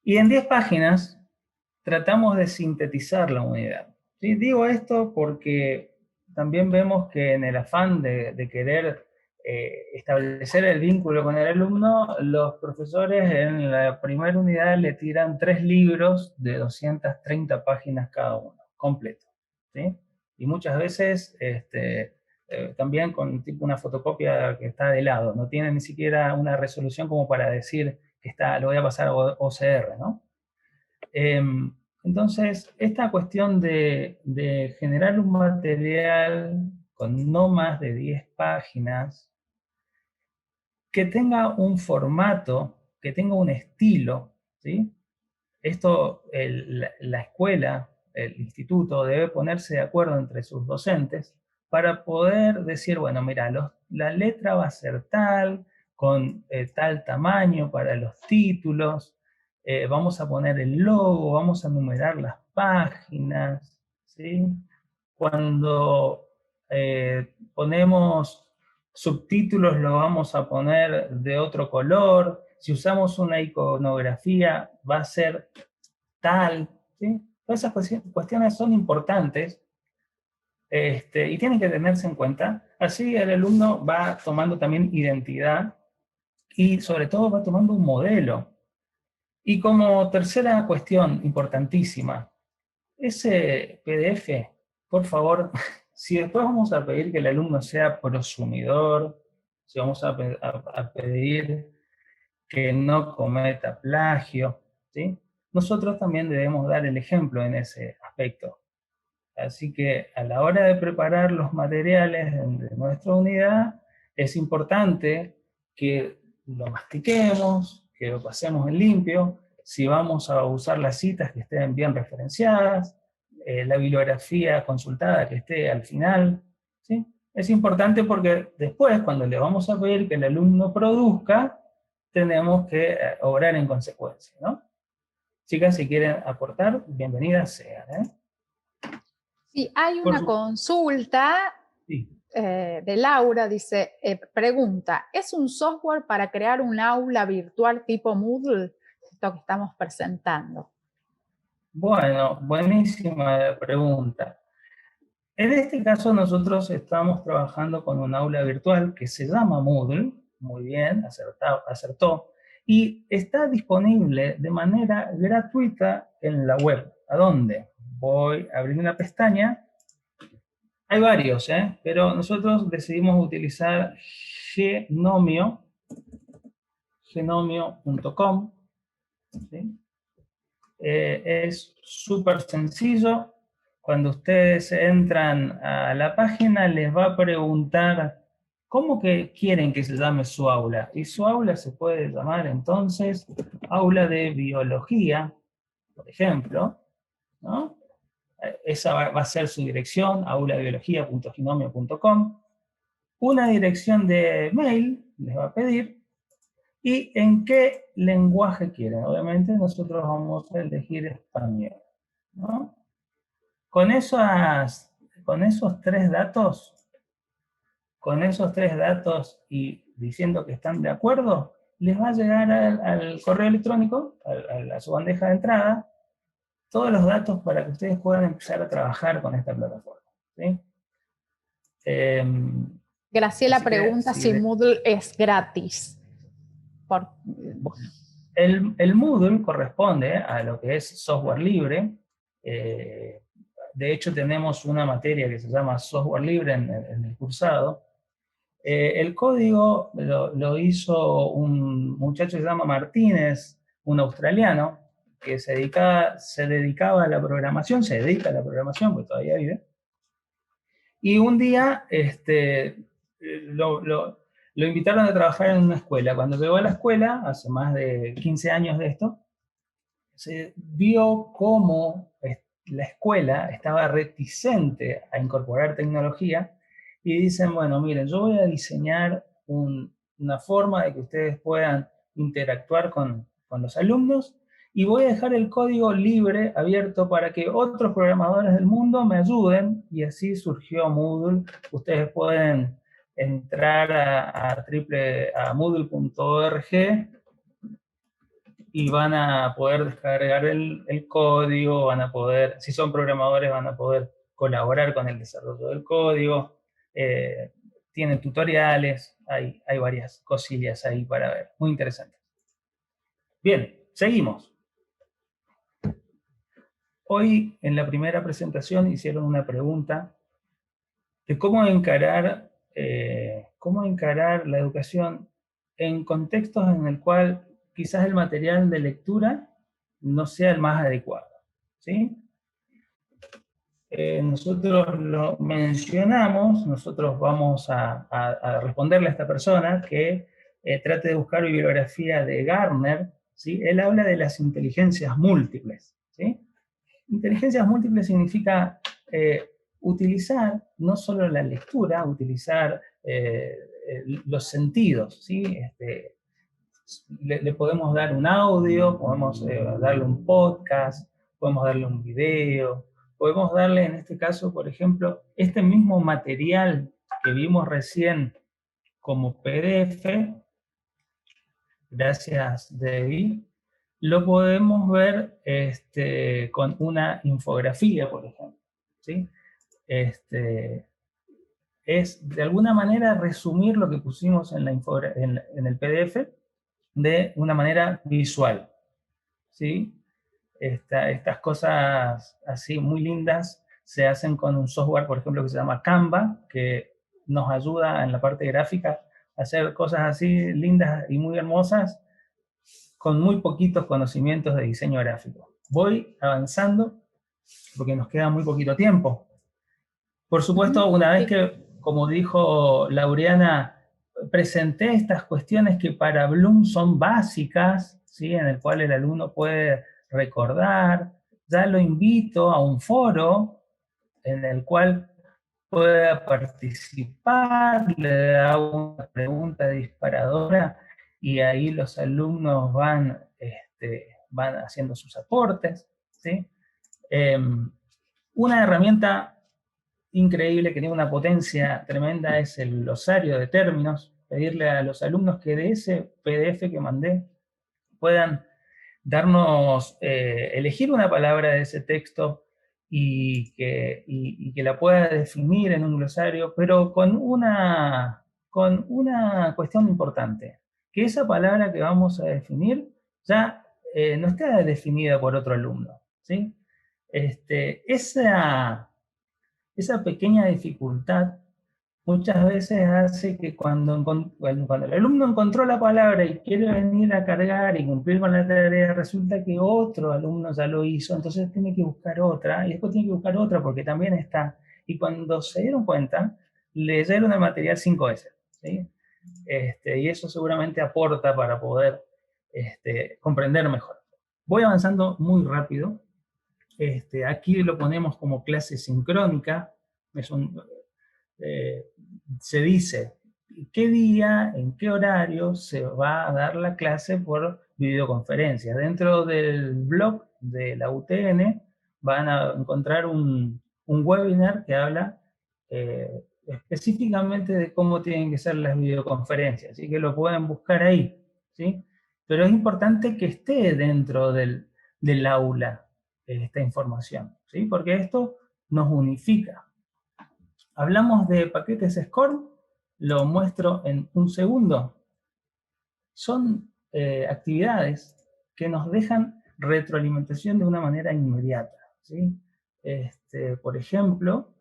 Y en 10 páginas tratamos de sintetizar la unidad. ¿Sí? Digo esto porque también vemos que en el afán de querer establecer el vínculo con el alumno, los profesores en la primera unidad le tiran 3 libros de 230 páginas cada uno, completo. ¿Sí? Y muchas veces también con tipo una fotocopia que está de lado, no tiene ni siquiera una resolución como para decir que lo voy a pasar a OCR, ¿no? Entonces, esta cuestión de generar un material con no más de 10 páginas, que tenga un formato, que tenga un estilo, ¿sí? Esto, la escuela, el instituto debe ponerse de acuerdo entre sus docentes para poder decir, bueno, mira, la letra va a ser tal, con tal tamaño para los títulos, vamos a poner el logo, vamos a numerar las páginas, ¿sí? Cuando ponemos subtítulos lo vamos a poner de otro color, si usamos una iconografía va a ser tal, ¿sí? Todas esas cuestiones son importantes y tienen que tenerse en cuenta. Así el alumno va tomando también identidad y sobre todo va tomando un modelo. Y como tercera cuestión importantísima, ese PDF, por favor, si después vamos a pedir que el alumno sea prosumidor, si vamos a pedir que no cometa plagio, ¿sí? Nosotros también debemos dar el ejemplo en ese aspecto. Así que a la hora de preparar los materiales de nuestra unidad, es importante que lo mastiquemos, que lo pasemos en limpio, si vamos a usar las citas que estén bien referenciadas, la bibliografía consultada que esté al final, ¿sí? Es importante porque después, cuando le vamos a pedir que el alumno produzca, tenemos que obrar en consecuencia, ¿no? Chicas, si quieren aportar, bienvenidas sean, ¿eh? Sí, hay una consulta de Laura, dice, pregunta, ¿es un software para crear un aula virtual tipo Moodle? Esto que estamos presentando. Bueno, buenísima pregunta. En este caso nosotros estamos trabajando con un aula virtual que se llama Moodle, muy bien, acertó, y está disponible de manera gratuita en la web. ¿A dónde? Voy a abrir una pestaña. Hay varios, pero nosotros decidimos utilizar genomio.com. ¿Sí? Es súper sencillo. Cuando ustedes entran a la página, les va a preguntar cómo que quieren que se llame su aula. Y su aula se puede llamar entonces aula de biología, por ejemplo, ¿no? Esa va a ser su dirección, auladebiología.genomio.com. Una dirección de mail les va a pedir y en qué lenguaje quieren. Obviamente nosotros vamos a elegir español, ¿no? Con esos tres datos, y diciendo que están de acuerdo, les va a llegar al correo electrónico, a su bandeja de entrada, todos los datos para que ustedes puedan empezar a trabajar con esta plataforma, ¿sí? Graciela pregunta si Moodle es gratis. El Moodle corresponde a lo que es software libre. De hecho, tenemos una materia que se llama software libre en el cursado. El código lo hizo un muchacho que se llama Martínez, un australiano, que se dedicaba a la programación, se dedica a la programación, porque todavía vive. Y un día lo invitaron a trabajar en una escuela. Cuando llegó a la escuela, hace más de 15 años de esto, se vio cómo la escuela estaba reticente a incorporar tecnología y dicen, bueno, miren, yo voy a diseñar una forma de que ustedes puedan interactuar con los alumnos y voy a dejar el código libre, abierto, para que otros programadores del mundo me ayuden, y así surgió Moodle. Ustedes pueden entrar a moodle.org y van a poder descargar el código, van a poder, si son programadores, van a poder colaborar con el desarrollo del código, tienen tutoriales, hay varias cosillas ahí para ver, muy interesante. Bien, seguimos. Hoy en la primera presentación hicieron una pregunta de cómo encarar la educación en contextos en el cual quizás el material de lectura no sea el más adecuado, ¿sí? Nosotros lo mencionamos, nosotros vamos a responderle a esta persona que trate de buscar bibliografía de Gardner, ¿sí? Él habla de las inteligencias múltiples, ¿sí? Inteligencias múltiples significa utilizar no solo la lectura, utilizar los sentidos, ¿sí? Le podemos dar un audio, podemos darle un podcast, podemos darle un video, podemos darle en este caso, por ejemplo, este mismo material que vimos recién como PDF, gracias Debbie, lo podemos ver con una infografía, por ejemplo, ¿sí? Es de alguna manera resumir lo que pusimos en el PDF de una manera visual, ¿sí? Estas cosas así muy lindas se hacen con un software, por ejemplo, que se llama Canva, que nos ayuda en la parte gráfica a hacer cosas así lindas y muy hermosas con muy poquitos conocimientos de diseño gráfico. Voy avanzando porque nos queda muy poquito tiempo. Por supuesto, una vez que, como dijo Laureana, presenté estas cuestiones que para Bloom son básicas, ¿sí? En el cual el alumno puede recordar, ya lo invito a un foro en el cual pueda participar, le hago una pregunta disparadora y ahí los alumnos van haciendo sus aportes, ¿sí? Una herramienta increíble que tiene una potencia tremenda es el glosario de términos. Pedirle a los alumnos que de ese PDF que mandé puedan darnos, elegir una palabra de ese texto y que la pueda definir en un glosario, pero con una cuestión importante, que esa palabra que vamos a definir ya no esté definida por otro alumno, ¿sí? Esa pequeña dificultad muchas veces hace que cuando el alumno encontró la palabra y quiere venir a cargar y cumplir con la tarea, resulta que otro alumno ya lo hizo, entonces tiene que buscar otra, y después tiene que buscar otra porque también está. Y cuando se dieron cuenta, leyeron el material 5 veces, ¿sí? Y eso seguramente aporta para poder comprender mejor. Voy avanzando muy rápido. Aquí lo ponemos como clase sincrónica. Se dice qué día, en qué horario se va a dar la clase por videoconferencia. Dentro del blog de la UTN van a encontrar un webinar que habla específicamente de cómo tienen que ser las videoconferencias, así que lo pueden buscar ahí, ¿sí? Pero es importante que esté dentro del aula esta información, ¿sí? Porque esto nos unifica. Hablamos de paquetes SCORM, lo muestro en un segundo. Son actividades que nos dejan retroalimentación de una manera inmediata, ¿sí? Por ejemplo,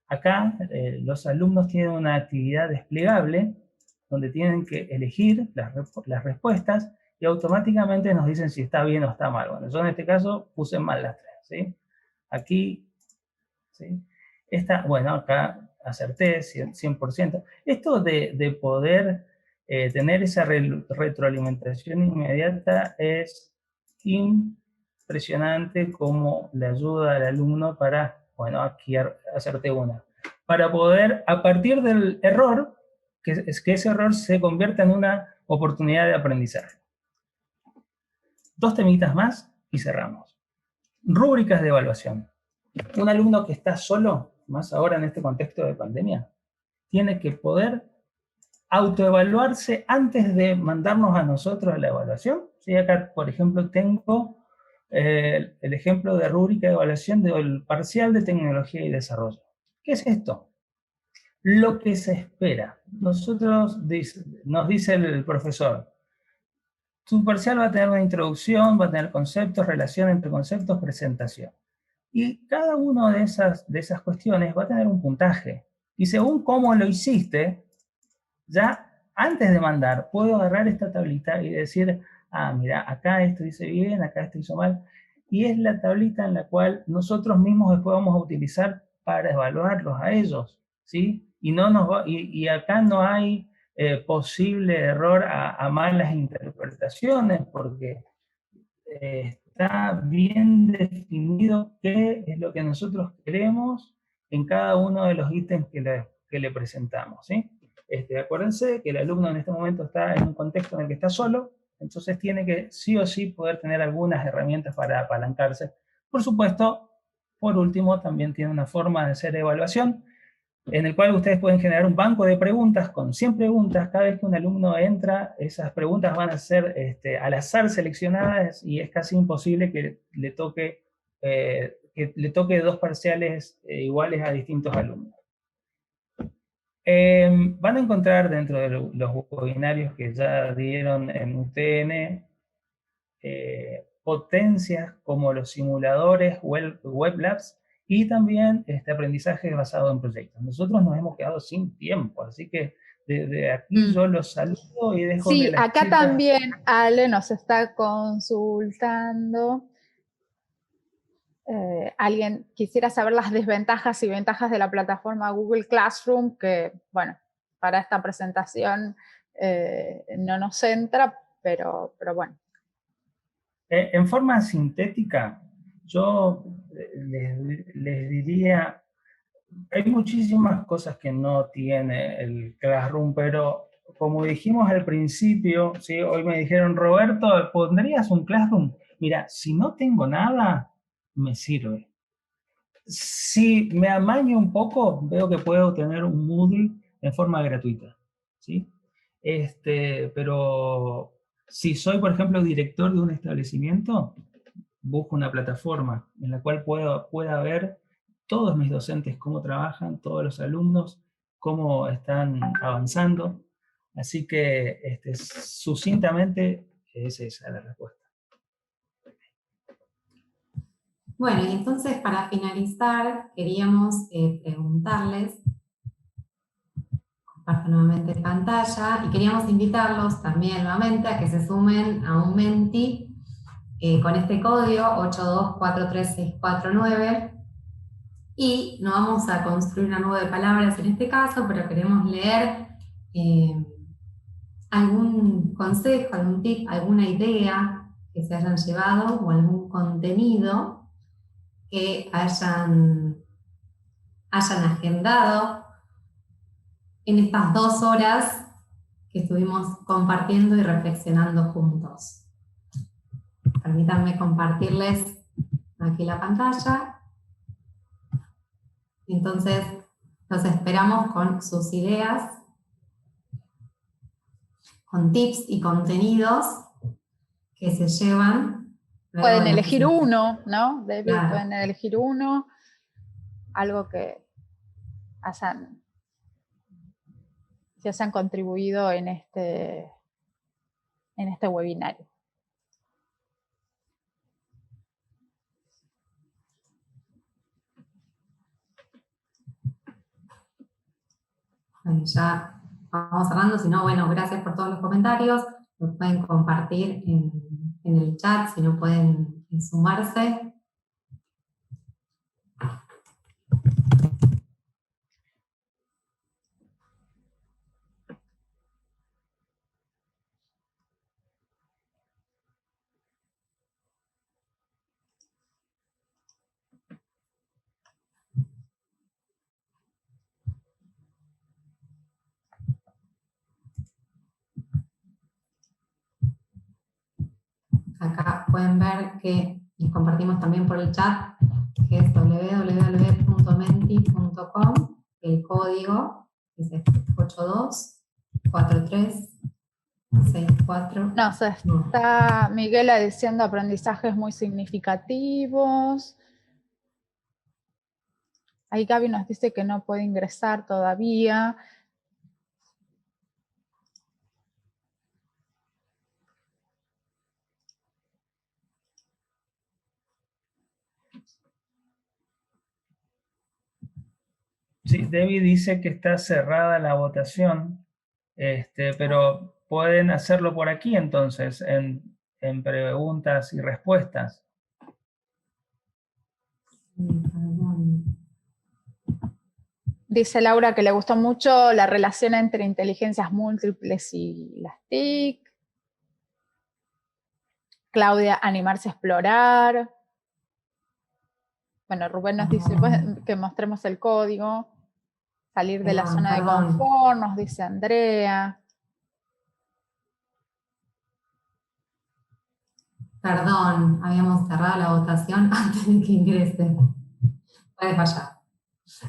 acá los alumnos tienen una actividad desplegable donde tienen que elegir las respuestas y automáticamente nos dicen si está bien o está mal. Bueno, yo en este caso puse mal las tres, ¿sí? Aquí, ¿sí? Bueno, acá acerté 100%. Esto de poder tener esa retroalimentación inmediata es impresionante, como le ayuda al alumno para, bueno, aquí acerté una. Para poder, a partir del error, que ese error se convierta en una oportunidad de aprendizaje. 2 temitas más y cerramos. Rúbricas de evaluación. Un alumno que está solo, más ahora en este contexto de pandemia, tiene que poder autoevaluarse antes de mandarnos a nosotros a la evaluación. ¿Sí? Acá, por ejemplo, tengo el ejemplo de rúbrica de evaluación del parcial de tecnología y desarrollo. ¿Qué es esto? Lo que se espera. Nos dice el profesor, tu parcial va a tener una introducción, va a tener conceptos, relación entre conceptos, presentación. Y cada una de esas cuestiones va a tener un puntaje. Y según cómo lo hiciste, ya antes de mandar, puedo agarrar esta tablita y decir, ah, mira, acá esto dice bien, acá esto hizo mal. Y es la tablita en la cual nosotros mismos después vamos a utilizar para evaluarlos a ellos, ¿sí? Y acá no hay posible error a malas interpretaciones, porque está bien definido qué es lo que nosotros queremos en cada uno de los ítems que le presentamos, ¿sí? Acuérdense que el alumno en este momento está en un contexto en el que está solo, entonces tiene que sí o sí poder tener algunas herramientas para apalancarse. Por supuesto, por último, también tiene una forma de hacer evaluación, en el cual ustedes pueden generar un banco de preguntas con 100 preguntas. Cada vez que un alumno entra, esas preguntas van a ser al azar seleccionadas y es casi imposible que le toque 2 parciales iguales a distintos alumnos. Van a encontrar dentro de los webinarios que ya dieron en UTN potencias como los simuladores, web labs, y también aprendizaje basado en proyectos. Nosotros nos hemos quedado sin tiempo, así que desde aquí yo los saludo y dejo sí, que las acá chicas... también Ale nos está consultando. Alguien quisiera saber las desventajas y ventajas de la plataforma Google Classroom, que, bueno, para esta presentación no nos entra, pero bueno. En forma sintética, yo les diría, hay muchísimas cosas que no tiene el Classroom, pero como dijimos al principio, ¿sí? Hoy me dijeron, Roberto, ¿pondrías un Classroom? Mira, si no tengo nada, me sirve. Si me amaño un poco, veo que puedo tener un Moodle en forma gratuita, ¿sí? Pero si soy, por ejemplo, director de un establecimiento, busco una plataforma en la cual pueda ver todos mis docentes cómo trabajan, todos los alumnos, cómo están avanzando. Así que, sucintamente, es esa la respuesta. Bueno, y entonces para finalizar, queríamos preguntarles, comparto nuevamente pantalla, y queríamos invitarlos también nuevamente a que se sumen a un Menti con este código 8243649, y no vamos a construir una nube de palabras en este caso, pero queremos leer algún consejo, algún tip, alguna idea que se hayan llevado o algún contenido que hayan agendado en estas 2 horas que estuvimos compartiendo y reflexionando juntos. Permítanme compartirles aquí la pantalla. Entonces, los esperamos con sus ideas, con tips y contenidos que se llevan. Pueden elegir uno, ¿no? David, claro. Pueden elegir uno, algo que hayan contribuido en este webinario. Bueno, ya vamos cerrando, si no, bueno, gracias por todos los comentarios, los pueden compartir en el chat, si no pueden sumarse. Acá pueden ver que les compartimos también por el chat, que es www.menti.com, el código es 824364. Nos está Miguel diciendo aprendizajes muy significativos. Ahí Gaby nos dice que no puede ingresar todavía. Sí, Debbie dice que está cerrada la votación, pero pueden hacerlo por aquí entonces, en preguntas y respuestas. Dice Laura que le gustó mucho la relación entre inteligencias múltiples y las TIC. Claudia, animarse a explorar. Bueno, Rubén nos dice que mostremos el código. Salir de la zona de confort, nos dice Andrea. Perdón, habíamos cerrado la votación antes de que ingrese. Puede fallar.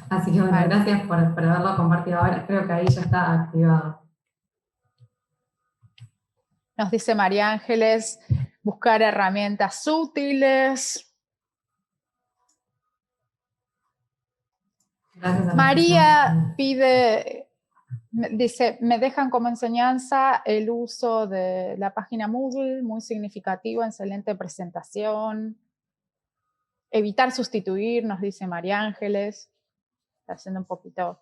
Así que bueno, gracias por haberlo compartido ahora. Creo que ahí ya está activado. Nos dice María Ángeles, buscar herramientas útiles. María pide, dice, me dejan como enseñanza el uso de la página Moodle, muy significativo, excelente presentación. Evitar sustituir, nos dice María Ángeles. Está haciendo un poquito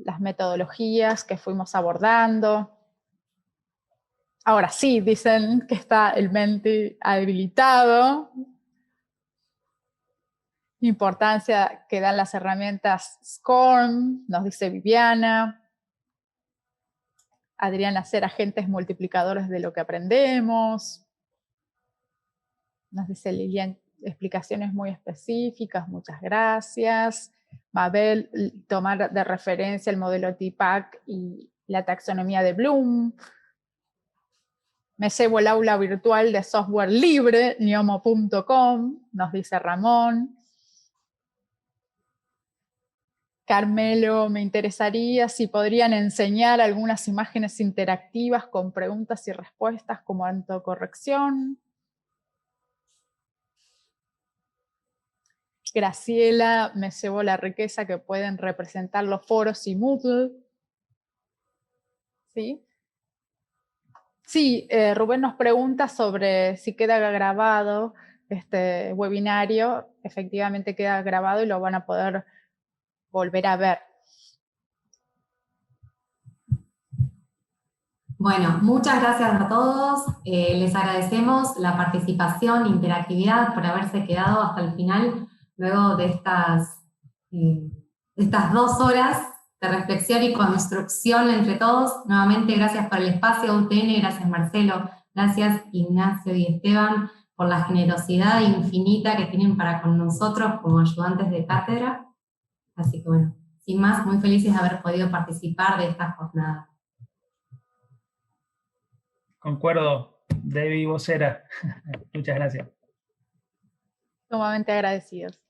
las metodologías que fuimos abordando. Ahora sí, dicen que está el Menti habilitado. Importancia que dan las herramientas SCORM, nos dice Viviana. Adriana, ser agentes multiplicadores de lo que aprendemos. Nos dice Lilian, explicaciones muy específicas, muchas gracias. Mabel, tomar de referencia el modelo TPACK y la taxonomía de Bloom. Me llevo el aula virtual de software libre, niomo.com, nos dice Ramón. Carmelo, me interesaría si podrían enseñar algunas imágenes interactivas con preguntas y respuestas como autocorrección. Graciela, me llevó la riqueza que pueden representar los foros y Moodle. ¿Sí? Sí, Rubén nos pregunta sobre si queda grabado este webinario. Efectivamente queda grabado y lo van a poder volver a ver. Bueno, muchas gracias a todos. Les agradecemos la participación, interactividad, por haberse quedado hasta el final, luego de estas 2 horas de reflexión y construcción entre todos. Nuevamente, gracias por el espacio, UTN, gracias Marcelo, gracias Ignacio y Esteban por la generosidad infinita que tienen para con nosotros como ayudantes de cátedra. Así que bueno, sin más, muy felices de haber podido participar de esta jornada. Concuerdo, Debbie vocera. Muchas gracias. Sumamente agradecidos.